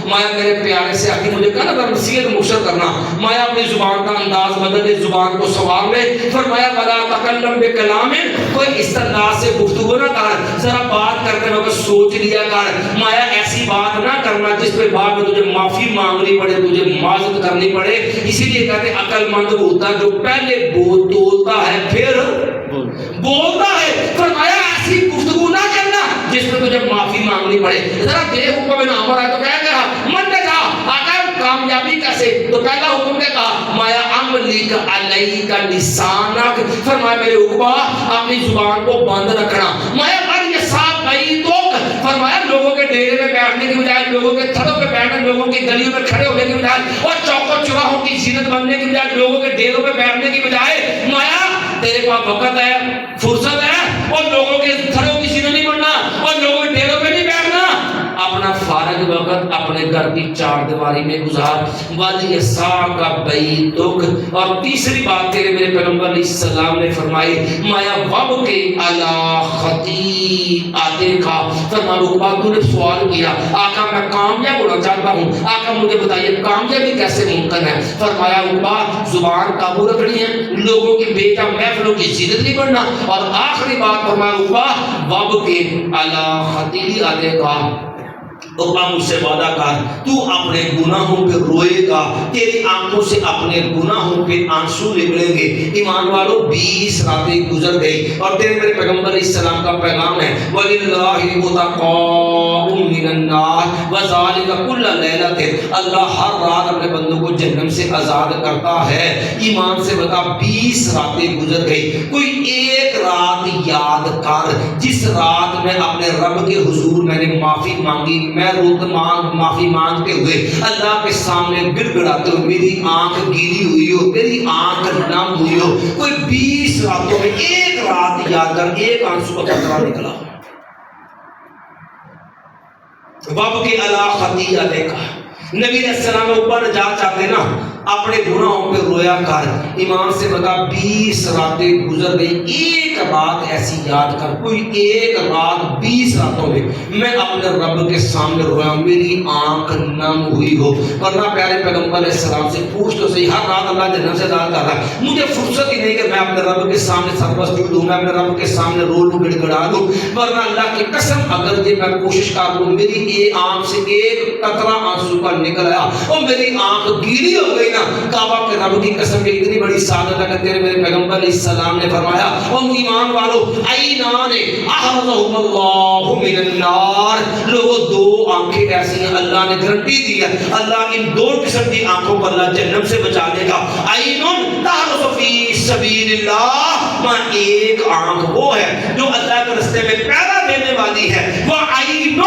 S1: مایا میرے پیارے سے آگے مجھے کہا نا نصیحت مختصر کرنا، مایا اپنی زبان کا انداز بدل دے، زبان کو سنوار لے، فرمایا بلا تکلم بکلام، کوئی اس انداز سے گفتگو نہ کر، ذرا بات کرتے وقت سوچ لیا کر، مایا ایسی بات نہ کرنا جس پہ بعد میں تجھے معافی مانگنی پڑے، تجھے معذرت کرنی پڑے، اسی لیے کہتے ہیں عقل مند ہوتا جو پہلے بولتا ہے پھر بولتا ہے، فرمایا ایسی گفتگو نہ کرنا جس پہ تجھے معافی مانگنی پڑے۔ ذرا دیکھ حکم میں نامر ہے تو کہہ گیا من نے کہا آقا کامیابی کیسے، تو پہلا حکم نے کہا مایا املیک علیک لسانک، فرمایا میرے حکمہ اپنی زبان کو بند رکھنا، مایا من یہ صاحب بھائی تو فرمایا لوگوں کے ڈیرے میں بیٹھنے کی بجائے، لوگوں کے تھڑوں پہ بیٹھنے، لوگوں کی گلیوں میں کھڑے ہونے کی بجائے، اور چوکوں چوراہوں کی زینت بننے کی بجائے، لوگوں کے ڈیروں پہ بیٹھنے کی بجائے، مایا تیرے پاس وقت ہے، فرصت ہے، اور لوگوں کے تھڑوں کی زینت نہیں بننا اور لوگوں کے ڈیروں پہ نہیں بیٹھنا، اپنا فارغ وقت اپنے گھر کی چار دیواری میں گزار، وَلْيَسَعْكَ بَيْتُكَ، اور تیسری بات تیرے میرے پیغمبر علیہ السلام نے فرمائی مایا وب کے علی خطیئتک، فرمایا رکبہ تو نے سوال کیا آقا میں کامیاب ہونا چاہتا ہوں، آقا مجھے بتائیے کامیابی کیسے ممکن ہے؟ فرمایا رکبہ زبان قابو رکھنی ہے، لوگوں کی بیٹا محفلوں کی زینت نہیں بننا، اور آخری بات فرمایا رکبہ وب کے علی خطیئتک، رکبہ مجھ سے وعدہ کر تو اپنے گناہوں پہ روئے گا، تیری آنکھوں سے اپنے گناہوں پہ آنسو نکلیں گے۔ ایمان والو 20 راتیں گزر گئی اور تیرے میرے پیغمبر علیہ السلام کا پیغام ہے وَلِلَّهِ عُتَقَاءٌ مِّنَ النَّارِ وَذَلِكَ كُلَّ لَيْلَةٍ، اللہ ہر رات اپنے بندوں کو جہنم سے آزاد کرتا ہے۔ ایمان سے بتا 20 راتیں گزر گئی، کوئی ایک رات یاد کر جس رات میں اپنے رب کے حضور میں نے معافی مانگی، میں معافی مانگتے ہوئے اللہ کے سامنے گڑ گڑاتے ہوئے میری آنکھ گیلی ہوئی ہو، میری آنکھ نم ہوئی ہو، کوئی 20 راتوں میں ایک رات یاد کر ایک آنسو کا قطرہ نکلا۔ وب کے علی خطیئتک، نبی علیہ السلام اوپر جا چاہتے نا اپنے گناہوں پہ رویا کر۔ ایمان سے بتا 20 راتیں گزر گئی، ایک رات ایسی یاد کر، کوئی ایک رات 20 راتوں میں میں اپنے رب کے سامنے رویا، میری آنکھ نم ہوئی ہو۔ ورنہ پیارے پیغمبر علیہ السلام سے پوچھ تو صحیح، ہر رات اللہ جہنم سے آزاد کر رہا ہے، مجھے فرصت ہی نہیں کہ میں اپنے رب کے سامنے سربسجود ہوں، میں اپنے رب کے سامنے رو لوں گڑ گڑا دوں۔ ورنہ اللہ کی قسم اگر یہ میں کوشش کر لوں میری یہ آنکھ سے ایک قطرہ آنسو کا نکل آیا اور میری آنکھ گیلی ہو گئی نا، کعبہ کے رب کی قسم یہ اتنی بڑی سعادت ہے کہ تیرے میرے پیغمبر علیہ السلام نے فرمایا او ایمان والو عینان احرزہم اللہ من النار، لوگوں دو آنکھیں ایسی ہیں اللہ نے گارنٹی دی ہے، اللہ ان دو قسم کی آنکھوں کو اللہ جہنم سے بچا دے گا۔ عین تحرس فی سبیل اللہ، میں ایک آنکھ وہ ہے جو اللہ کے راستے میں پیدا دینے والی ہے، وہ عین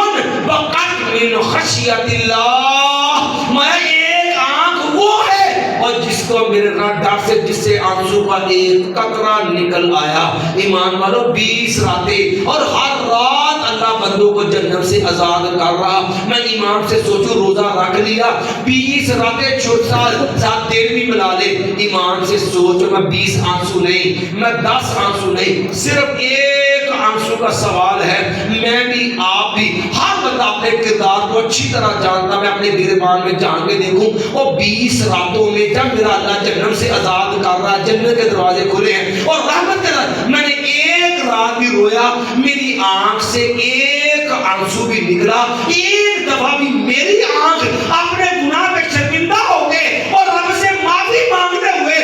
S1: وقت من خشیت اللہ، میں ایک آنکھ وہ ہے اور جس کو میرے ڈر سے جس سے آنسو کا ایک قطرہ نکل آیا۔ ایمان والو 20 راتیں اور ہر رات اللہ بندوں کو جہنم سے آزاد کر رہا۔ میں ایمان سے سوچوں روزہ رکھ لیا 20 راتیں چھوٹا ساتھ دیر بھی ملا لے، ایمان سے سوچ میں 20 آنسو نہیں، میں 10 آنسو نہیں، صرف ایک آنسو کا سوال ہے۔ میں بھی آپ بھی ہر بندہ اپنے کردار کو اچھی طرح جانتا، میں اپنے گریبان میں جان کے دیکھوں اور 20 راتوں میں جب میرا اللہ جہنم سے آزاد کر رہا ہے، جنت کے دروازے کھلے ہیں اور رحمت کے رات میں نے ایک رات بھی رویا، میری آنکھ سے ایک آنسو بھی نکلا، ایک دفعہ بھی میری آنکھ اپنے گناہ پہ شرمندہ ہو گئے اور رب سے معافی مانگتے ہوئے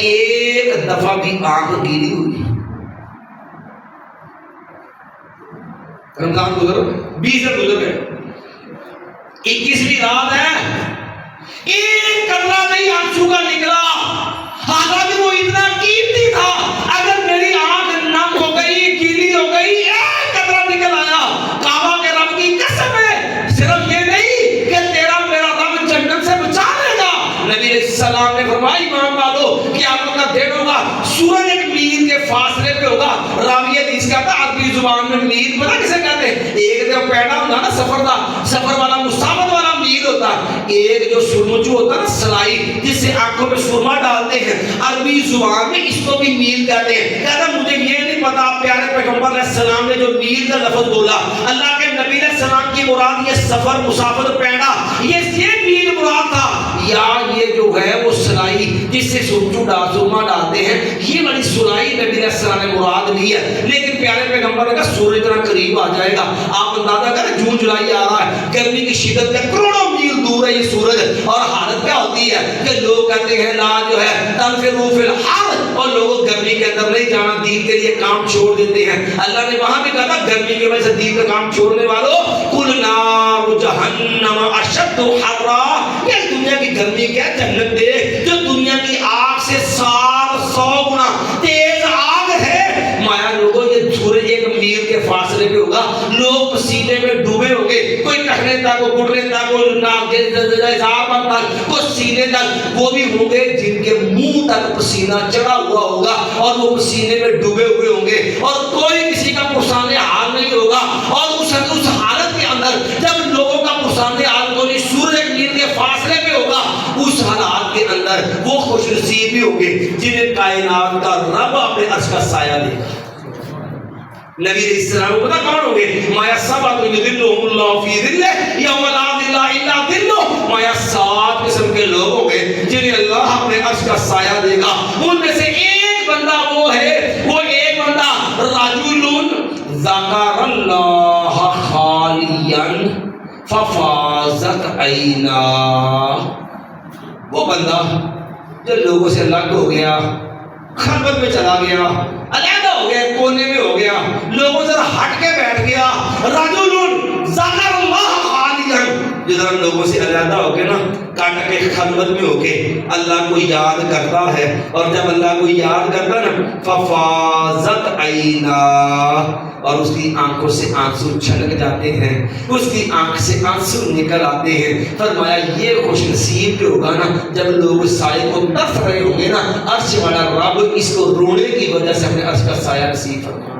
S1: ایک دفعہ بھی آنکھ گیلی ہوئی۔ رمضان گزر 20 دن گزر گئے، 21ویں رات ہے، ایک قطرہ نہیں آنسو کا نکلا، حالانکہ وہ اتنا قیمتی تھا۔ اگر میری آنکھ نم ہو گئی گیلی ہو گئی ایک قطرہ نکل آیا، کعبہ کے رب کی قسم ہے صرف یہ نہیں کہ تیرا میرا رب جہنم سے بچا لے گا۔ نبی علیہ السلام نے فرمایا ایمان والو قیامت کا دن ہوگا، سورج ایک میل کے فاصلے پہ ہوگا، راوی حدیث کہتا ہے عربی زبان میں میل پتہ کسے کہتے ہیں؟ ایک جو پیڑا ہوتا نا سفر والا مسافت والا میل ہوتا ہے، ایک جو سرمچو ہوتا ہے نا سلائی جس سے آنکھوں میں سرما ڈالتے ہیں، عربی زبان میں اس کو بھی میل کہتے ہیں۔ کہتا مجھے یہ نہیں پتا پیارے پیغمبر علیہ السلام نے جو میل کا لفظ بولا، اللہ کے نبی علیہ السلام کی مراد یہ سفر مسافت پیڑا یہ میل مراد تھا یا یہ جو ہے وہ سلائی جس سے سرما ڈالتے ہیں، یہ والی سلائی نبی علیہ السلام نے مراد لی ہے۔ لیکن پیارے پیغمبر نے کہا سورج اتنا قریب آ جائے گا، آپ اندازہ کریں جون جولائی آ رہا ہے، گرمی کی شدت میں کروڑوں میل دور ہے یہ سورج، اور حالت کیا ہوتی ہے کہ لوگ کہتے ہیں لا جو ہے تنفروا فی الحر، اور لوگ گرمی کے اندر نہیں جانا، دین کے لیے کام چھوڑ دیتے ہیں۔ اللہ نے وہاں بھی کہا تھا گرمی کی وجہ سے دین کا کام چھوڑنے والوں قل نار جہنم اشد حرا، یہ دنیا کی گرمی کیا جنت دے جو دنیا کی آگ سے 100 گنا تیز آگ ہے۔ مایا لوگوں یہ سورج ایک میل کے فاصلے پہ ہوگا، لوگ پسینے میں ڈوبے ہوں گے، کوئی ٹخنے تک کوئی گھٹنے تک کوئی ناک تک کوئی سینے تک، وہ بھی ہوں گے جن کے منہ تک پسینہ چڑھا ہوا ہوگا اور وہ پسینے میں ڈوبے ہوئے ہوں گے اور کوئی کسی کا پرسانے حال نہیں ہوگا۔ اور اس حالت کے اندر جب لوگوں کا سامنے آلکونی سورج ایک میل کے فاصلے پہ ہوگا، اس حالات کے اندر وہ خوش نصیب بھی ہوں گے جنہیں کائنات کا رب اپنے عرش کا سایہ دے گا۔ نبی علیہ السلام کو پتا کون ہوں گے؟ مایا سبعۃ یظلھم اللہ فی ظلہ یوم لا ظل الا ظلہ، مایا 7 قسم کے لوگ ہوں گے جنہیں اللہ اپنے عرش کا سایہ دے گا۔ ان میں سے ایک بندہ وہ ہے، وہ ایک بندہ رجل ذکر اللہ خالیا ففاضت عیناہ، وہ بندہ جو لوگوں سے الگ ہو گیا، خلوت میں چلا گیا، علیحدہ ہو گیا، کونے میں ہو گیا، لوگوں سے ہٹ کے بیٹھ گیا۔ رجل ذکر اللہ خالیا، جدھر لوگوں سے علیحدہ ہو کے نا کٹ کے خلوت میں ہو کے اللہ کو یاد کرتا ہے، اور جب اللہ کو یاد کرتا نا ففاضت عیناہ، اور اس کی آنکھوں سے آنسو چھلک جاتے ہیں، اس کی آنکھ سے آنسو نکل آتے ہیں۔ فرمایا یہ خوش نصیب جو ہوگا نا جب لوگ سائے کو تڑپ رہے ہوں گے نا، عرش والا رب اس کو رونے کی وجہ سے اپنے عرش کا سایہ نصیب فرمائے گا۔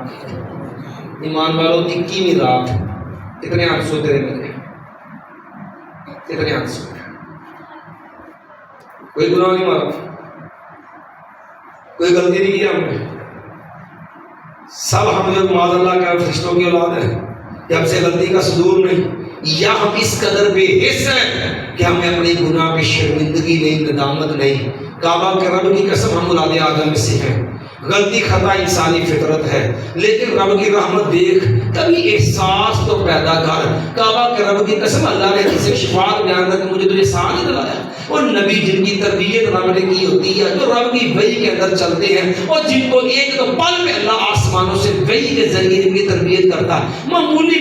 S1: ایمان والوں، 21ویں رات کتنے آنسو تیرے ملے، کتنے آنسو، کوئی گناہ نہیں مارا، کوئی غلطی نہیں کی ہم نے، سب ہم جو معاذ اللہ کے فرشتوں کی اولاد ہیں کہ ہم سے غلطی کا صدور نہیں، یا ہم اس قدر بے حس ہیں کہ ہمیں اپنی گناہ کی شرمندگی نہیں، ندامت نہیں۔ کعبہ کے رب کی قسم ہم اولاد آدم میں سے ہیں، غلطی خطا انسانی فطرت ہے، لیکن رب کی رحمت دیکھ، کبھی احساس تو پیدا کر۔ کعبہ کے رب کی قسم اللہ نے کسی شفاعت بیان کر کے مجھے تجھے سانس نہیں دلایا، اور نبی جن کی تربیت رب نے کی ہوتی ہے، جو رب کی وحی کے اندر چلتے ہیں، اور جن کو ایک تو پل میں اللہ آسمانوں سے وحی کے ذریعے ان کی تربیت کرتا ہے، معمولی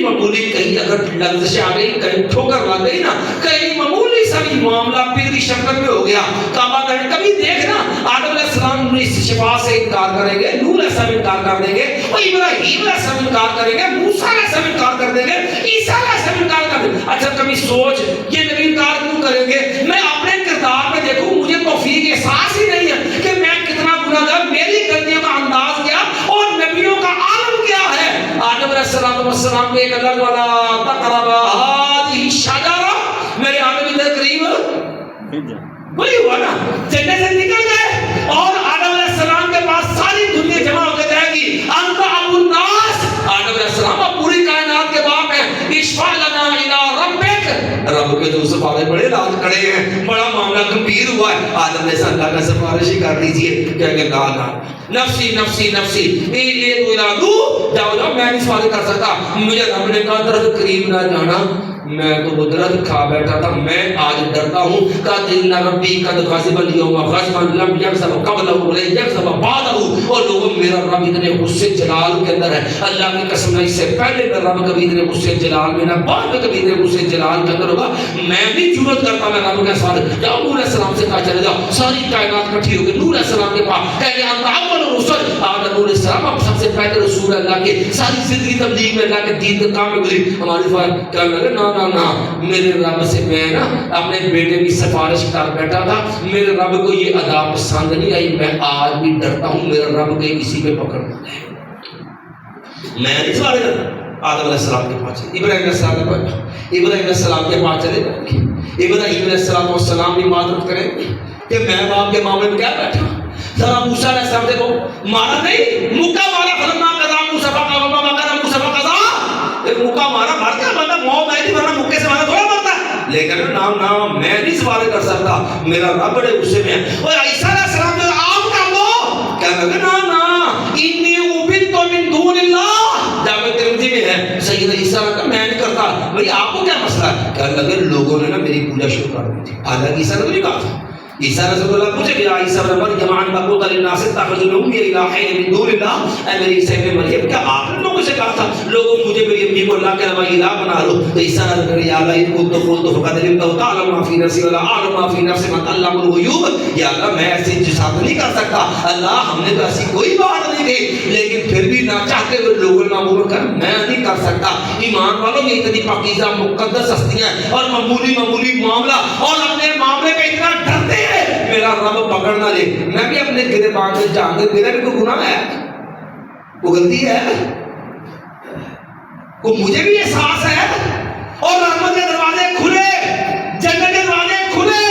S1: کہیں اگر لفظ آ گئی، کہیں ٹھوکر لگ گئی نا، کہیں معمولی سا بھی معاملہ پدری شکل میں ہو گیا، کعبہ کا کبھی دیکھنا آدم علیہ السلام اس شفا سے انکار کریں گے، نوح علیہ السلام انکار کر دیں گے، اور ابراہیم علیہ السلام انکار کریں گے، موسیٰ علیہ السلام انکار کر دیں گے، عیسیٰ علیہ السلام انکار کر دیں گے۔ اچھا کبھی سوچ یہ نبی انکار کیوں کریں گے؟ میں اپنے کردار میں دیکھوں، مجھے توفیق احساس ہی نہیں ہے کہ میں کتنا گناہگار، میری غلطیوں کا انداز کیا اور نبیوں کا عالم کیا ہے۔ آدم علیہ السلام کے ایک اللہ والا تقربا هذه الشجرہ، میرے آدم کے قریب وہی ہوا نا، جنت سے نکل گئے اور آدم علیہ السلام کے پاس ساری دنیا جمع ہو کے جائے گی، انت ابو الناس، آدم علیہ السلام اب پوری کائنات کے باپ ہیں، اشفع لنا الی ربک، رب کے جو سفارے بڑے رات کھڑے ہیں، بڑا معاملہ گمبھیر ہوا ہے، آدم علیہ السلام اللہ کا سفارش ہی کر لیجئے، کہہ کہ لا نفسی نفسی نفسی، یہ تو الادو جاؤ جاؤ، میں نہیں سوال کر سکتا، مجھے رب نے کہا درد قریب نہ جانا، میں تو وہ درد کھا بیٹھا تھا، میں آج ڈرتا ہوں، کہا ان ربی قد غضب اليوم غضبا لم یغضب قبلہ ولن یغضب بعدہ، اور لوگوں میرا رب اتنے غصے جلال کے اندر ہے، اللہ کی قسم اس سے پہلے میرا رب کبھی اتنے غصے جلال میں نہ بعد میں کبھی اتنے غصے جلال کے اندر ہوگا، میں بھی جرأت کرتا میں رب کے سوال جاؤ نور علیہ السلام سے کہا چلے جاؤ، ساری کائنات اکٹھی ہو گئی نور علیہ السلام کے پاس، کہہ انت اول الرسل، آدم نور علیہ السلام اب سب سے پہلے رسول اللہ کے، ساری زندگی تبلیغ میں اللہ کے دین کے کام میں گزری، ہماری فائد کہنے لگے نا میرے رب سے میں نا اپنے بیٹے کی سفارش کر بیٹھا تھا، میرے رب کو یہ ادا پسند نہیں آئی، میں آج بھی ڈرتا ہوں میرا رب کہیں کسی پہ پکڑنا ہے، میں نہیں سوال کرتا۔ آدم علیہ السلام کے پاس چلے، ابراہیم علیہ السلام کے پاس، ابراہیم علیہ السلام کے پاس چلے جائیں گے، ابراہیم علیہ السلام بھی معذرت کریں گے کہ میں باپ کے معاملے میں کیا بیٹھا، ذرا موسیٰ علیہ السلام دیکھو مارا نہیں، مکہ مارا فلما قضا موسیٰ فقضا وقضا موسیٰ فقضا، مکہ مارا مارتا بندہ موت آئی تھی ورنہ مکے سے مارا تھوڑا مرتا ہے، لیکن نام میں نہیں سوال کر سکتا، میرا رب بڑے غصے میں ہے۔ اور عیسیٰ علیہ السلام جو آپ کر دو، کہنے لگے نا انی عبدت من دون اللہ، جامع ترمذی میں ہے، سید عیسیٰ نے کہا میں نہیں کرتا، بھئی آپ کو کیا مسئلہ ہے؟ کہنے لگے لوگوں نے نا میری پوجا شروع کر دی تھی، حالانکہ عیسیٰ نے تو نہیں کہا تھا، عیسیٰ رسول اللہ پوچھے کہ عیسیٰ بن مریم عن مقوت للناس اتخذوا امي الہین من دون اللہ، اے میری عیسیٰ بن مریم کیا آپ نے لوگوں سے کہا تھا لوگوں مجھے میری امی کو اللہ کے علاوہ الہ بنا لو؟ تو عیسیٰ نے کہا یا اللہ ان كنت قلت فقد علمت تعلم ما في نفسي ولا اعلم ما في نفسك من علم الغیوب، یا اللہ میں ایسی جسارت نہیں کر سکتا، اللہ ہم نے تو ایسی کوئی بات نہیں کی، لیکن پھر بھی نہ چاہتے ہوئے لوگوں نے معمول کر میں نہیں کر سکتا۔ ایمان والوں یہ اتنی پاکیزہ مقدس ہستیاں اور معمولی معاملہ اور اپنے معاملے پہ اتنا ڈرتے ہیں میرا رب پکڑ نہ لے، میں بھی اپنے گرے بانگ میں جان دے، میرا بھی کوئی گناہ ہے، کوئی غلطی ہے، کوئی مجھے بھی احساس ہے، اور رحمت کے دروازے کھلے، جنت کے دروازے کھلے،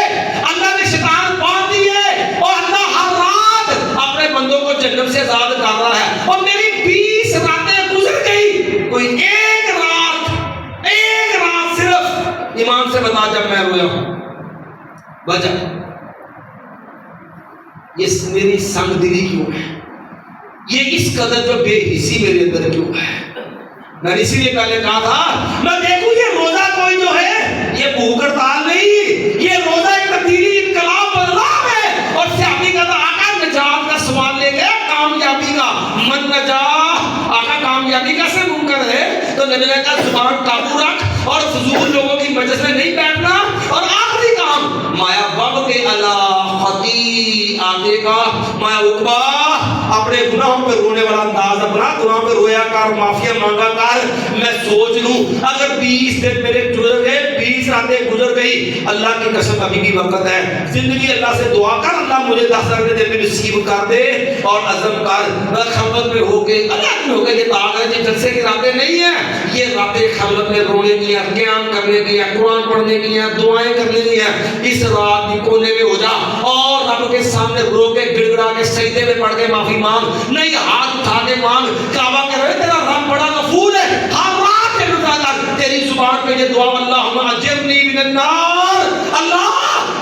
S1: اللہ نے شیطان باندھ دیے اور اللہ ہر رات اپنے بندوں کو جنت سے آزاد کر رہا ہے. اور میری 20 راتیں گزر گئی، کوئی ایک رات صرف ایمان سے بتا جب میں رویا ہوں. وجہ یہ میری سنگ دلی کیوں ہے، یہ اس قدر جو بے حسی میرے اندر کیوں ہے. میں نے اسی لیے پہلے کہا تھا میں دیکھوں یہ روزہ کوئی جو ہے یہ بھوک ہڑتال نہیں، یہ روزہ ایک تبدیلی انقلاب بدلاؤ ہے. اور صحابی کا تھا آقا نجات کا سوال لے گیا، کامیابی کا. من نجا آقا کامیابی کیسے ممکن ہے؟ تو نبی نے کہا زبان قابو رکھ اور فضول لوگوں کی مجلس میں نہیں بیٹھنا. اور آخری کام مایا باب کے اللہ خطی آگے کا مایا اقبا اپنے گناہوں پہ رونے والا انداز اپنا، گناہوں پہ رویا کر، معافیا مانگا کر. میں سوچ لوں اگر 20 دن میرے گزر گئے، 20 راتیں گزر گئی، اللہ کی قسم ابھی بھی وقت ہے. زندگی اللہ سے دعا کر اللہ مجھے 10 راتیں دن میں نصیب کر دے اور عزم کر. خلوت میں ہو کے اللہ میں ہو کے یہ داغ ہے، یہ جلسے کی راتیں نہیں ہیں، یہ راتیں خلوت میں رونے کی ہیں، قیام کرنے کی ہیں، قرآن پڑھنے کی ہیں، دعائیں کرنے کی ہیں. اس رات کی کونے میں ہو جا اور رب کے سامنے رو کے گڑ گڑا کے سجدے میں پڑھ کے معافی مانگ، نہیں ہاتھ اٹھا کے مانگ. کعبہ کے رہے تیرا رب بڑا غفور ہے، ہر رات کے مطابق تیری زبان پہ یہ دعا اللہم اجرنی من النار، اللہ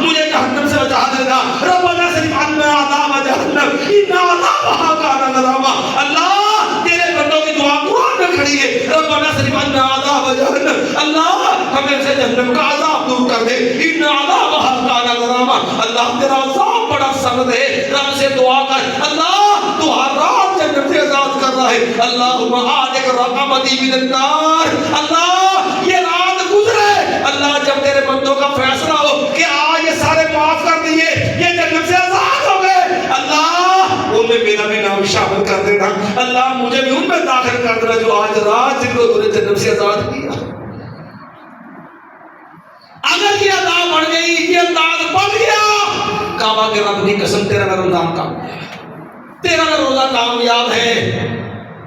S1: مجھے جہنم سے بچا دینا. ربنا صرف عنا عذاب جہنم ان عذابها کان غراما. اللہ تیرے بندوں کی دعا قرآن میں کھڑی ہے، ربنا صرف عنا عذاب جہنم، اللہ ہمیں سے جہنم کا عذاب دور کر دے. ان عذابها کان غراما، اللہ تیرا عذاب بڑا سخت ہے. رب سے دعا کر اللہ تو ہر رات جنت سے آزاد کر رہا ہے. اللہم آدک رقبتی من النار، اللہ یہ رات گزرے، اللہ جب تیرے بندوں کا فیصلہ ہو کہ آج یہ سارے معاف کر دیے، یہ جنت سے آزاد ہو گئے، اللہ ان میں میرا بھی نام شامل کر دینا. اللہ مجھے بھی ان میں داخل کر دینا جو آج رات جن کو تو نے جنت سے آزاد کیا. اگر یہ ادا بڑھ گئی، یہ انداز بڑھ گیا، کعبہ کے رب کی قسم تیرا میں رمضان کامیاب ہے، تیرا میں روزہ کامیاب ہے.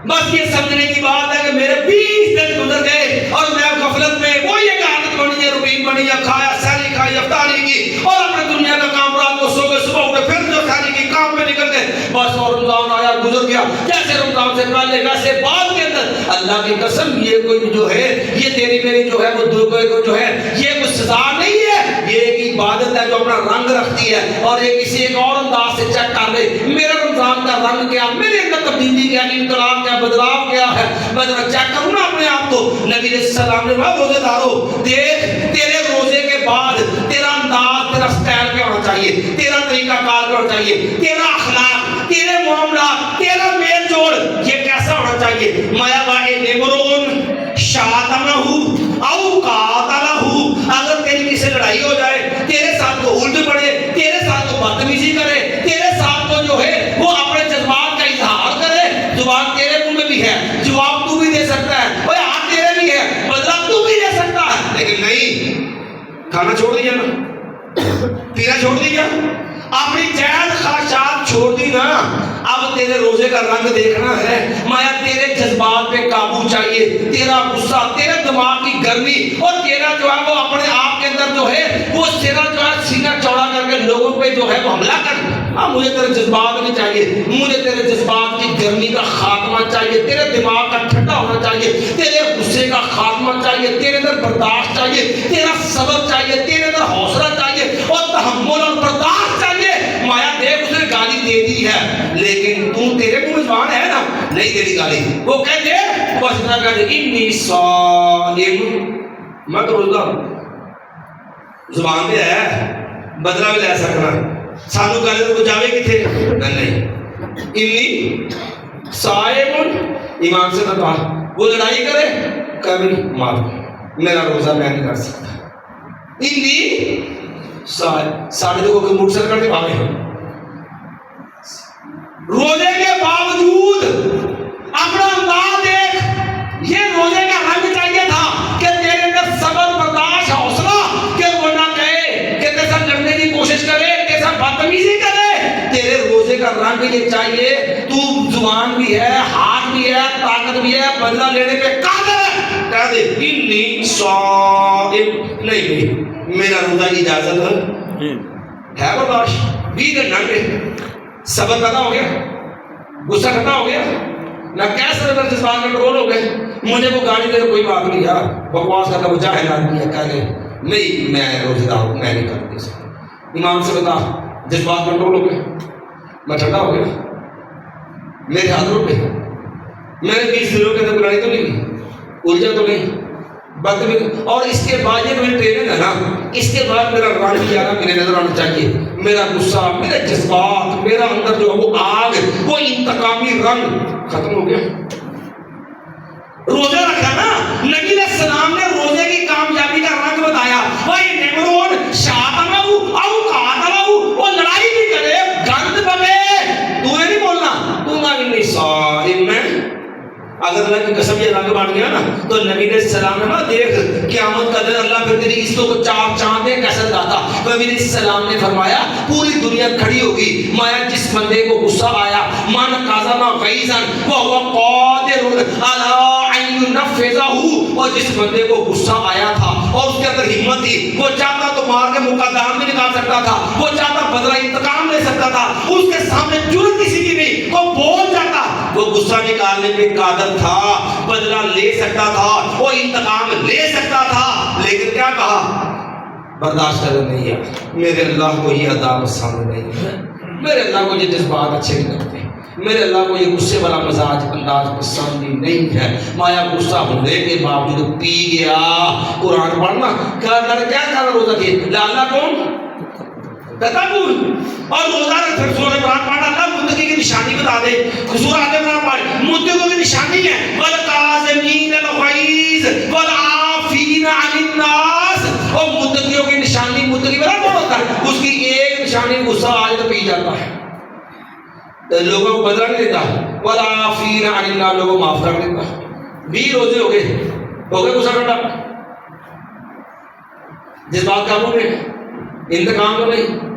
S1: بس یہ سمجھنے کی بات ہے کہ میرے 20 دن گزر گئے اور میں غفلت میں وہ یہ عادت بنی ہے، روٹین بنی ہے، کھایا سحری کھائی افطاری کی اور اپنے دنیا کا کام رات کو سو گئے، صبح اٹھے پھر جو سحری کی کام پہ نکل گئے بس. اور رمضان آیا گزر گیا، جیسے رمضان سے پہلے ویسے بعد کے اندر. اللہ کی قسم یہ کوئی جو ہے یہ تیری میری جو ہے وہ جو ہے یہ کوئی سزا نہیں ہے، یہ ایک عبادت ہے جو اپنا رنگ رکھتی ہے اور یہ کسی ایک اور انداز سے چیک کر لے میرا رمضان کا رنگ کیا، میرے اندر تبدیلی کیا، انقلاب کیا، بدلاؤ کیا ہے. میں ذرا چیک کروں نا اپنے آپ کو. نبی علیہ السلام نے کہا روزے دارو دیکھ تیرے روزے کے بعد تیرا انداز، تیرا سٹائل کیا ہونا چاہیے، تیرا طریقہ کار کیا ہونا چاہیے، تیرا اخلاق، تیرے معاملات، تیرا میل جوڑ یہ کیسا ہونا چاہیے. مایا بائی نمرون شاتمہ او قاتلہ، اگر تیری کسی لڑائی ہو جائے، تیرے ساتھ کو الٹ پڑے، تیرے ساتھ کو بدتمیزی کرے، تیرے ساتھ کو جو ہے وہ اپنے جذبات کا اظہار کرے، زبان تیرے منہ میں بھی ہے، جواب تو بھی دے سکتا ہے، اور ہاتھ تیرے بھی ہے، بدلہ تو بھی دے سکتا ہے. لیکن نہیں، کھانا چھوڑ دیا نا، پینا چھوڑ دیا، اپنی جائز خواہشات چھوڑ دی نا. اب تیرے روزے کا رنگ دیکھنا ہے. مایا تیرے جذبات پہ قابو چاہیے، تیرا غصہ، تیرے دماغ کی گرمی اور تیرا جو ہے وہ اپنے آپ کے اندر جو ہے وہ سینا جو ہے سینہ چوڑا کر کے لوگوں پہ جو ہے وہ حملہ کر. مجھے تیرے جذبات نہیں چاہیے، مجھے تیرے جذبات کی گرمی کا خاتمہ چاہیے، تیرے دماغ کا ٹھنڈا ہونا چاہیے، تیرے غصے کا خاتمہ چاہیے، تیرے اندر برداشت چاہیے، تیرا صبر چاہیے، تیرے اندر حوصلہ چاہیے اور تحمل اور برداشت چاہیے. مایا دیکھ اس نے گالی دے دی ہے لیکن تو تیرے منہ میں زبان ہے نا، نہیں تیری گالی وہ کہتے بس اتنا کہتے انی صائم، میں تو روزہ زبان پہ ہے، بدلہ بھی لے سکنا. سانو گل کو جاوے کتنے نہیں، انی صائم ایمان سے بتا. وہ لڑائی کرے کبھی معاف، میرا روزہ میں نہیں کر سکتا. انی صائم، ساڑھے دو کو موٹر سائیکل کے بھاگے ہیں، روزے کے باوجود اپنا انداز دیکھ. یہ روزے کا رنگ چاہیے تھا کہ تیرے اندر صبر، برداشت، حوصلہ، کہ وہ نہ کہے کہ تیرے ساتھ لڑنے کی کوشش کرے، تیرے ساتھ بدتمیزی کرے. تیرے روزے کا رنگ یہ چاہیے تو زبان بھی ہے، ہاتھ بھی ہے، طاقت بھی ہے، بدلہ لینے پہ قادر ہے. کہہ دے انی صائم نہیں میرا روزہ اجازت ہے برداشت 20 دن لنگ گئے صبر پیدا ہو گیا غصہ ٹھنڈا ہو گیا نہ کیسے اندر جذبات کنٹرول ہو گئے مجھے وہ گالی دے کوئی بات نہیں یار بکواس کرنا وہ جاہل آدمی ہے کہہ لے نہیں میں روزے دار ہوں میں نہیں کرتی سے ایمان سے بتا جذبات کنٹرول ہو گئے میں ٹھنڈا ہو گیا میرے ہاتھ رک گئے میں نے 20 دنوں کے اندر لڑائی تو نہیں کی الجھا تو نہیں بد اور اس کے بعد یہ میری ٹریننگ ہے نا اس کے بعد میرا رنگ کیا میرے نظر آنا چاہیے میرا غصہ میرے جذبات میرا اندر جو وہ آگ وہ انتقامی رنگ ختم ہو گیا روزہ رکھا نا نبی علیہ السلام نے روزے کی کامیابی کا رنگ بتایا بھائی نمرود شاطنہ او قاتلہ وہ لڑائی بھی کرے گند بنے تو یہ نہیں بولنا تو نہ انی صائم میں اگر اللہ کی قسم یہ رنگ بن گیا نا تو نبی علیہ السلام نے نا دیکھ قیامت کا دن اللہ پھر تیری عزتوں کو چار چاندیں کیسے داتا نبی علیہ السلام نے فرمایا پوری دنیا کھڑی ہوگی مایا جس بندے کو غصہ آیا من قاذا غیظا وهو قادر علی ان ينفذه اور جس بندے کو غصہ آیا تھا اور اس کے اندر ہمت تھی وہ چاہتا تو مار کے منہ کا دام بھی نکال سکتا تھا وہ چاہتا بدلہ انتقام لے سکتا تھا اس کے سامنے جرأت کسی کی نہیں وہ بول جاتا وہ غصہ نکالنے پہ قادر تھا بدلہ لے سکتا تھا وہ انتقام لے سکتا تھا لیکن کیا کہا برداشت کرنے نہیں ہے میرے اللہ کو یہ ادا پسند نہیں ہے میرے اللہ کو یہ جذبات اچھے نہیں لگتے میرے اللہ کو یہ غصے والا مزاج انداز پسند ہی نہیں ہے مایا غصہ ہونے کے باوجود پی گیا قرآن پڑھنا کیا کرنا روزہ کی لالا کون تکبر اور روزہ رکھ سورہ قرآن پڑھنا اللہ متقی کی نشانی بتا دے سورہ آل عمران پڑھ متقی کی نشانی ہے والقاظمین الغیظ والعافین عن الناس اور متقیوں کی نشانی متقی بڑا کون ہوتا ہے اس کی ایک نشانی غصہ آئے تو پی جاتا ہے لوگوں کو بدلہ نہیں دیتا والعافین عن الناس لوگوں کو معاف کر دیتا 20 روزے ہو گئے غصہ ٹھنڈا جس بات کا آپ نے انتقام تو نہیں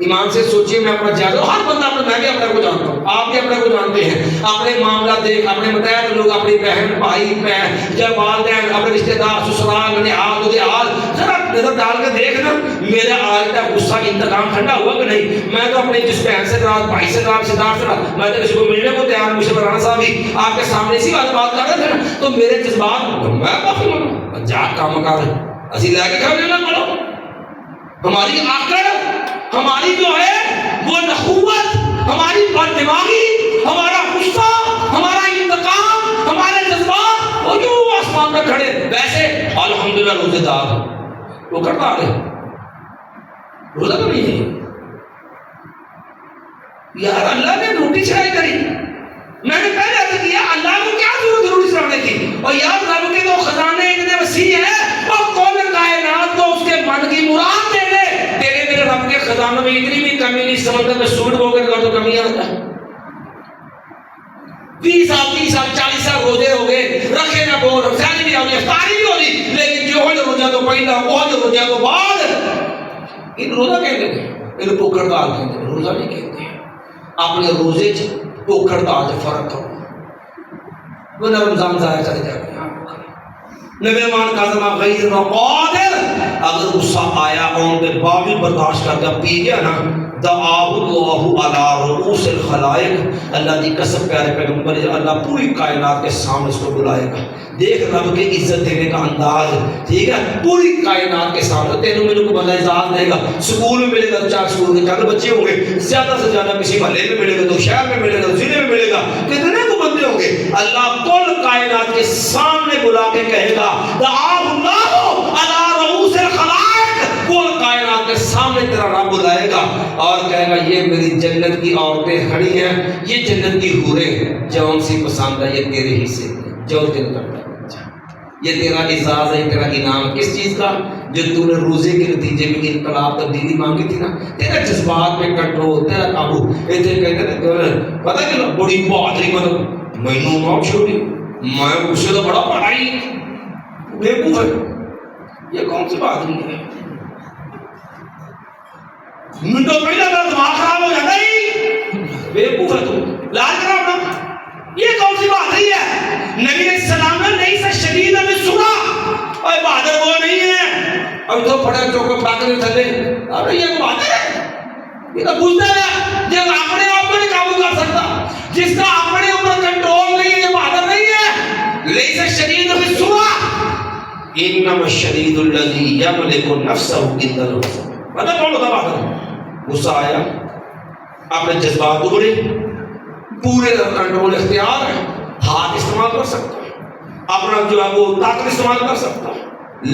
S1: ایمان سے سوچیے میں اپنا جائزہ ہر بندہ اپنا میں بھی اپنے کو جانتا ہوں آپ بھی اپنے کو جانتے ہیں اپنے معاملہ دیکھ اپنے متحد لوگ اپنی بہن بھائی بہن جب والدین اپنے رشتہ دار سسرال ننیال دودیال ذرا نظر ڈال کے دیکھنا میرا آج تک غصہ انتقام ٹھنڈا ہوا کہ نہیں میں تو اپنے جس بہن سے ناراض بھائی سے ناراض رشتہ دار سے ناراض میں تو کسی کو ملنے کو تیار مجھے مولانا صاحب بھی آپ کے سامنے اسی بات کر رہے تھے نا تو میرے جذبات میں کافی مانوں جا کام کر اسی لے کے کھڑے نہ پڑو ہماری آکڑ ہماری جو ہے وہ نخوت ہماری بددماغی ہمارا غصہ ہمارا انتقام ہمارے جذبات وہ جو آسمان میں کھڑے ویسے الحمدللہ روزے دار وہ کرتا رہے روزہ تو نہیں ہے یار اللہ نے روٹی چڑھائی کری میں نے پہلے عرض کیا اللہ کو کیا ضرورت روٹی چڑھانے کی اور یار رب کے تو خزانے اتنے وسیع ہیں اور کل کائنات کو اس کے من کی مراد دے دے تیرے میرے رب کے خزانوں میں اتنی بھی کمی نہیں سمندر میں سوٹ ہو گئے تو کمی آتا ہے 20 سال 30 سال 40 سال روزے ہو گئے رکھے نہ بول رمضان بھی ہوگی افطاری بھی ہوگی لیکن جو ہو روزہ تو پہلا وہ جو روزہ تو بعد ان روزہ کہتے ہیں ان کو کردار کہتے ہیں روزہ نہیں کہتے ہیں اپنے روزے کو کردار سے فرق کرو وہ نہ رمضان ضائع چلے جائے نبیمان قاظمہ غیظ و قادر اگر غصہ آیا ان کے باوجود برداشت کرتا پی گیا نا دعاہ اللہ علی رؤوس الخلائق اللہ کی قسم پیارے پیغمبر اللہ پوری کائنات کے سامنے اس کو بلائے گا دیکھ رب کے عزت دینے کا انداز ٹھیک ہے پوری کائنات کے سامنے تینوں میں کو بندہ اعزاز دے گا سکول میں ملے گا 4 سکول کے 4 بچے ہوں گے زیادہ سے زیادہ کسی محلے میں ملے گا تو شہر میں ملے گا ضلع میں ملے گا کتنے کو بندے ہوں گے اللہ کل کائنات کے سامنے بلا کے کہے گا دعاہ اللہ علی رؤوس الخلائق کل کائنات کے سامنے تیرا رب بلائے گا اور کہے گا یہ میری جنت کی عورتیں کھڑی ہیں یہ جنت کی حوریں جون سی پسند ہے یہ تیرے حصے جو دل کرتا ہے یہ تیرا اعزاز ہے تیرا انعام کس چیز کا جو تو نے روزے کے نتیجے میں انقلاب تبدیلی مانگی تھی نا تیرا جذبات پہ کنٹرول تیرا قابو ایتھے کہتے ہیں پتہ کہ بڑی بہادری مطلب مینوں موت چھوڑی میں اس سے تو بڑا پڑھائی بیوقوف ہے یہ کون سی بات نہیں ہے منٹوں پہلے میرا دماغ خراب ہو جاتا ہے بیوقوف ہے تو لاج کرا اپنا یہ کون سی بات نہیں ہے نبی علیہ السلام نے لیس شدید بالسرعہ، اور بہادر وہ نہیں ہے اب تو پڑے چوکے پاکنے تھلے، ارے یہ بہادر ہے، یہ تو بوجھتا ہے جو اپنے آپ کو نہیں قابو کر سکتا، جس کا اپنے اوپر کنٹرول نہیں ہے، یہ بہادر نہیں ہے۔ لیس شدید بالسرعہ انما الشدید الذی یملک نفسہ عند الغضب، پتہ کون ہوتا بہادر؟ غصہ آیا، اپنے جذبات ابھرے، پورے کنٹرول اختیار ہے، ہاتھ استعمال کر سکتا ہے، اپنا جو ہے وہ طاقت استعمال کر سکتا ہے،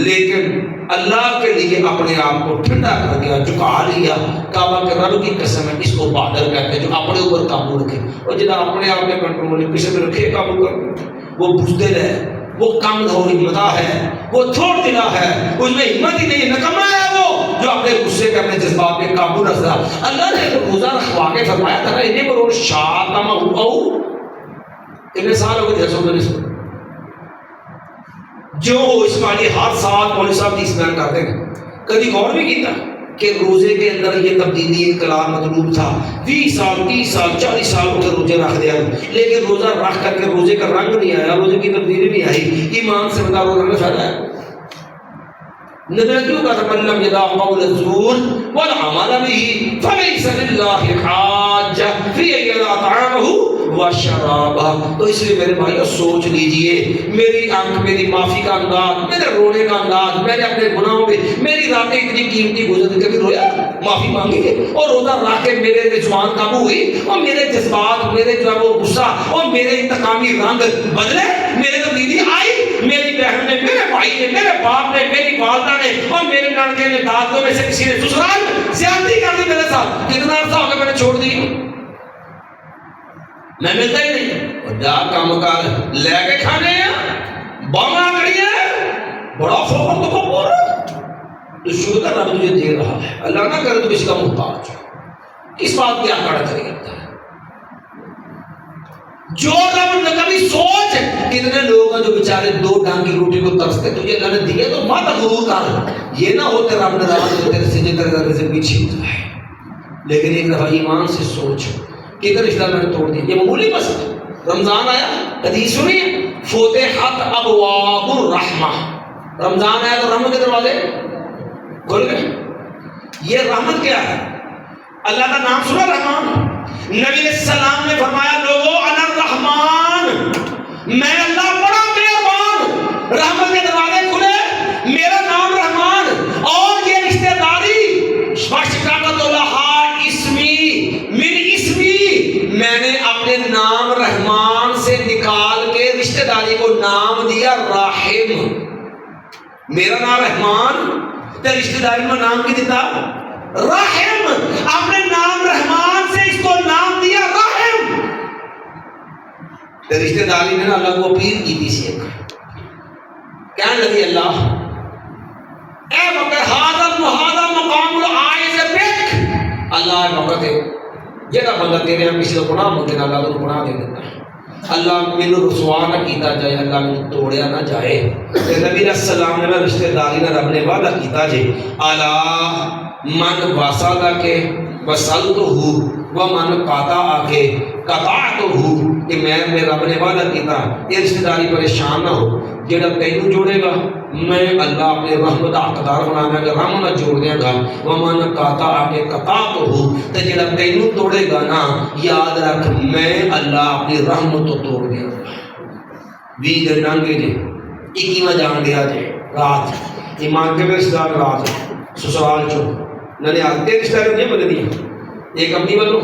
S1: لیکن اللہ کے لیے اپنے آپ کو ٹھنڈا کر دیا، جھکا لیا۔ کعبہ کے رب کی قسم ہے، اس کو بہادر کہتے ہیں جو اپنے اوپر قابو رکھے، اور جنہیں اپنے آپ میں کنٹرول کسی میں رکھے قابو کر، وہ بزدل ہے، وہ کم ہمتا ہے، وہ تھوڑ دلا ہے، اس میں ہمت ہی نہیں، نکما ہے وہ جو اپنے غصے کے اپنے جذبات پہ قابو رکھتا۔ اللہ نے روزہ رکھوا کے فرمایا تھا نا انہیں بروڑ شاتم او اتنے سال ہو گئے 619 جو اس والی ہر سال مولوی صاحب 30 بیان کرتے ہیں، کبھی غور بھی کیتا کہ روزے کے اندر یہ تبدیلی انقلاب مطلوب تھا، 20 سال 30 سال 40 سال ہو گئے روزے رکھ دیا، لیکن روزہ رکھ کر کے روزے کا رنگ نہیں آیا، روزے کی تبدیلی نہیں آئی، ایمان سے بتا روزہ میں فائدہ ہے؟ نبی کیوں کہا من لم یدع قول الزور والعمل به فلیس للہ حاجہ فی ان یدع طعامہ وشرابہ۔ تو اس لیے میرے بھائیو سوچ لیجئے، میری آنکھ میری معافی کا انداز، میرے رونے کا انداز، میں نے اپنے گناہوں پہ، میری راتیں اتنی قیمتی گزر کبھی رویا معافی مانگی ہے، اور روزہ رکھ کے میرے زبان قابو ہوئی، اور میرے جذبات، میرے جو ہے وہ غصہ اور میرے انتقامی رنگ بدلے، میرے تبدیلی آئی، میری بہن نے، میرے بھائی نے، میرے باپ نے، میری والدہ نے اور میرے لڑکے نے، دادوں میں سے کسی نے سسرال زیادتی کر دی میرے ساتھ، کتنا عرصہ ہو گیا میں نے چھوڑ دی، میں ملتا ہی نہیں، اور جا کام کار لے کے کھانے ہیں، باما کڑی ہے، بڑا فوقر تو کپور ہے، تو شروع کر رب تجھے دے رہا ہے، اللہ نہ کرے تو کسی کا محتاج ہو، کس بات کی آپ کڑا کرے گا؟ جو رب نے کبھی سوچ، کتنے لوگ ہیں جو بیچارے 2 ڈانگ کی روٹی کو ترستے، تجھے اللہ نے دیے تو مت غرور کر، یہ نہ ہوتے رب نے رہا تو تیرے سجدے کرنے سے پیچھے ہو جائے، لیکن ایک دفعہ ایمان سے سوچ، کتنے رشتہ میں نے توڑ دیا، یہ معمولی مسئلہ۔ رمضان آیا، حدیث سنی، فتحت ابواب الرحمہ، رمضان آیا تو رحمت کے دروازے کھل گئے۔ یہ رحمت کیا ہے؟ اللہ کا نام سنا رحمان، نبی علیہ السلام نے فرمایا لوگوں انا الرحمن، میں اللہ بڑا مہربان، رحمت کے دروازے کھلے، میرا نام رحمان، اور یہ رشتہ داری واشتقاقت لہا اسمی من اسمی، میں نے اپنے نام رحمان سے نکال کے رشتہ داری کو نام دیا راحم، میرا نام رحمان تے رشتہ داری میں نام کی دیتا راحم، اپنے نام رحمان سے اس کو نام دیا راحم۔ تے رشتہ داری نے اللہ کو اپیل کی تھی سی، کہنے لگی اللہ اے وقت حاضر مقام العائز بک، اللہ وقت ہے جہاں بندہ تیرے ہم کسی کو گناہ مانگے نا، اللہ تو گناہ دے دیتا ہے، اللہ مینوں رسوا نہ کیتا جائے، اللہ مینوں توڑیا نہ جائے۔ تے نبی علیہ السلام نے رشتہ داری نہ رب نے وعدہ کیتا جے، الا من وصل کے وصلتہ ومن قطع کے قطعتہ، کہ میں رب نے وعدہ کیتا یہ رشتہ داری پریشان نہ ہو، جڑا تینوں جوڑے گا میں اللہ اپنے رحمت کا حقدار بنانا گا، رحم نہ جوڑ دیا گا، ومن قطع کے قطعتہ، تے جڑا تینوں توڑے گا نا یاد رکھ میں اللہ اپنی رحمت تو توڑ دیا گا۔ 20 دن لنگے جے، 21واں جان دیا جے رات، ایمان کے رشتہ دار رات سسرال چو ننے آتے رشتہ دار نہیں بدل دیا، ایک امی والوں،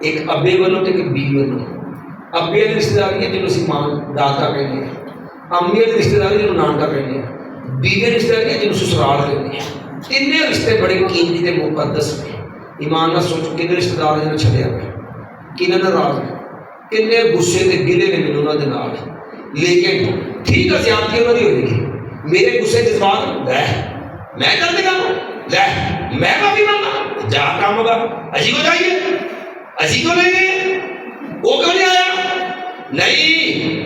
S1: ایک ابے والوں تے ایک بیوی والوں، ابے کی رشتہ داری ہے جنہوں سے ماں دادا کہنے ہیں، امی کی رشتہ داری جنہوں نانکا کہنے ہیں، بیوی کی رشتہ داری ہے جنہوں سسرال کہنے ہیں، تینے رشتے بڑے قیمتی تے مقدس ہیں۔ ایمان نہ سوچو کنے رشتہ دار جنہوں چھڑے آگے، کنے ناراض ہیں، کنے غصے تے گلے نے مینوں نہ دے نال، لیکن ٹھیک ہے زیادتی انہوں نے ہوئی گی، میرے غصے جذبات لے میں کر دے گا، لے میں معافی مانگا، جا کام ہوگا، اجی کو جائیے، اجی کو لیں گے، وہ کیوں نہیں آیا؟ نہیں،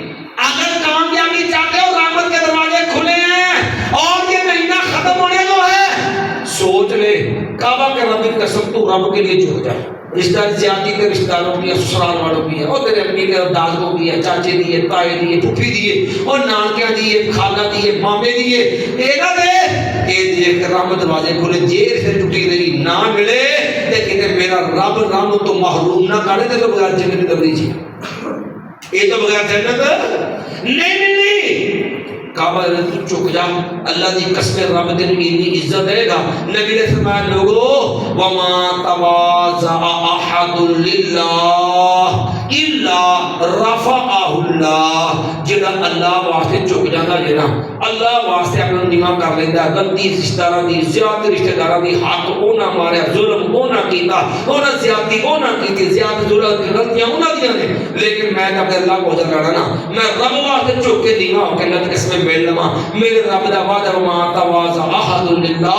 S1: اگر کامیابی چاہتے ہو رحمت کے دروازے کھلے ہیں اور یہ مہینہ ختم ہونے کو ہے، سوچ لے کعبہ کے رب کی قسم تو رب کے لیے جھک جائے، رشتہ داری زیادتی تے رشتہ داروں کی ہے، سسرال والوں کی ہے، اور تیرے امی کے داد کو کی ہے، چاچے دی ہے، تائے دی ہے، پھپھی دی ہے، اور نانکیاں دی ہے، خالہ دی ہے، مامے دی ہے، اے نہ دے اے دے کہ رب دروازے کھولے جیر سے ٹوٹی رہی نہ ملے تے کہ میرا رب رحمت تو محروم نہ کرے تے تو بغیر جنت دبری جی اے تو بغیر جنت نہیں ملنی۔ کعبہ چک جا، اللہ دی قسم رب تین اتنی عزت دے گا۔ نبی نے فرمایا لوگو وما تواضع احد للہ الا رفعہ اللہ، جڑا اللہ واسطے چک جانا جڑا اللہ واسطے اپنا نیواں کر لیندا، غلطی رشتہ داراں دی زیادتی رشتہ داراں دی حق او نہ ماریا، ظلم او نہ کیتا، او نہ زیادتی او نہ کیتی، زیادت ظلم غلطیاں انہاں دیاں نے، لیکن میں اپنے اللہ کو اجر کرنا نا، میں رب واسطے چک کے نیواں ہو کے اللہ کی قسم مل لواں، میرے رب دا وعدہ وما تواضع احد للہ،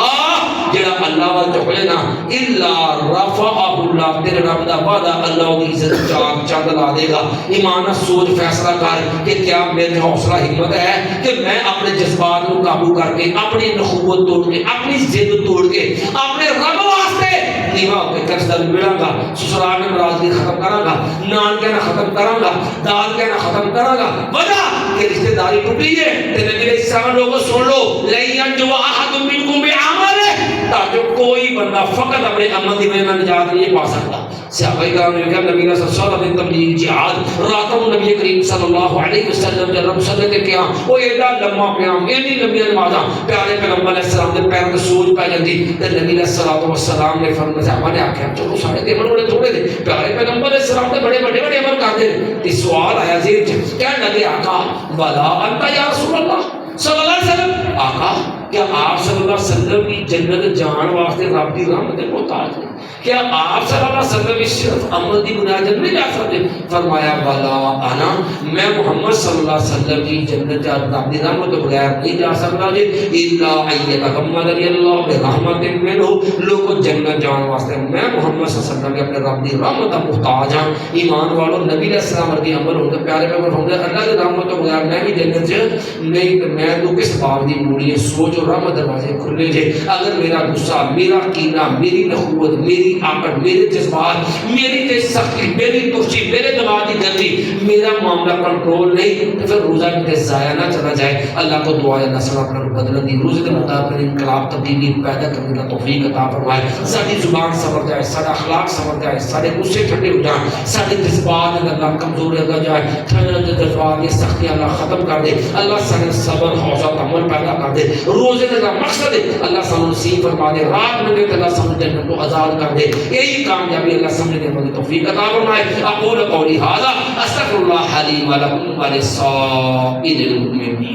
S1: جڑا اللہ واسطے ہوئے نا الا رفعہ اللہ، تیرے رب دا وعدہ اللہ دی عزت چاک چاند لا دے گا۔ ایمان سوچ فیصلہ کر کہ کیا میرے حوصلہ ہمت ہے کہ میں اپنے جذبات کو قابو کر کے اپنی نخوت توڑ کے اپنی ضد توڑ کے اپنے رب واسطے نیواں ہو کے قرض ملاں گا، سسرال میں ناراضگی ختم کراں گا، نان کہنا ختم کراں گا، داد کہنا ختم کراں گا، وجہ کہ رشتہ داری ٹوٹی ہے تے نبی علیہ السلام لوگوں سن لو لَن جو احد منکم بعملہ، تاکہ کوئی بندہ فقط اپنے عمل دی وجہ سے نجات نہیں پا سکتا۔ صحابہ کرام نے کہا نبی صلی اللہ علیہ وسلم تبلیغ جہاد راتوں نبی کریم صلی اللہ علیہ وسلم جب رب صلی اللہ کیا وہ ایڈا لمبا قیام اینی لمبی نمازاں پیارے پیغمبر علیہ السلام دے پیروں تے سوج پہ جاندی تے نبی علیہ السلام نے فرمایا صحابہ نے آکھیا چلو سارے دے بڑے تھوڑے دے پیارے پیغمبر علیہ السلام تے بڑے بڑے عمل کردے تے سوال آیا ذہن وچ کہنے لگے آقا بلا انت یا رسول اللہ صلی اللہ علیہ وسلم، آقا کیا آپ صلی اللہ علیہ وسلم کی جنت جان واسطے رب کی رحمت کے محتاج ہیں؟ کیا آپ صلی اللہ علیہ وسلم اس صرف عمل کی بنیاد نہیں جا سکتے؟ فرمایا بلا انا، میں محمد صلی اللہ علیہ وسلم کی جنت جا رب کی رحمت کے بغیر نہیں جا سکتا جی الا ایتغمدنی اللہ برحمت منہ، لوگوں جنت جان واسطے میں محمد صلی اللہ علیہ وسلم کے اپنے رب کی رحمت کا محتاج ہاں۔ ایمان والو نبی علیہ السلام ورگے عمل ہوندے پیارے پیغمبر ہوندے اللہ کی رحمت کے بغیر میں بھی جنت نہیں، تو میں تو کس باب دی موڑی ہے سوچ اور رحمت دروازے کھلے جے۔ اگر میرا غصہ، میرا کینہ، میری نخوت، میری آکڑ، میرے جذبات، میری تے سختی، میری ترچی، میرے دماغ کی گندی، میرا معاملہ کنٹرول نہیں تو پھر روزہ کتے ضائع نہ چلا جائے۔ اللہ کو دعا ہے نسل اپنا بدلن دی روزے کے مطابق انقلاب تبدیلی پیدا کرنے کا توفیق عطا فرمائے۔ ساری زبان سنور جائے، سارا اخلاق سنور جائے، سارے غصے ٹھنڈے ہو جائیں، سارے جذبات اللہ کمزور ہو جائے، ٹھنڈے جذبات یہ سختی اللہ ختم کر دے، اللہ سارے صبر حوصلہ تحمل پیدا کر دے۔ روزے کا مقصد ہے اللہ سانو نصیب فرما دے، رات میں دے اللہ سانو جنت کو آزاد کر دے، یہی کامیابی اللہ سمجھنے والی توفیق عطا فرمائے۔ اقول قولی ھذا استغفر اللہ لی ولکم ولسائر المؤمنین۔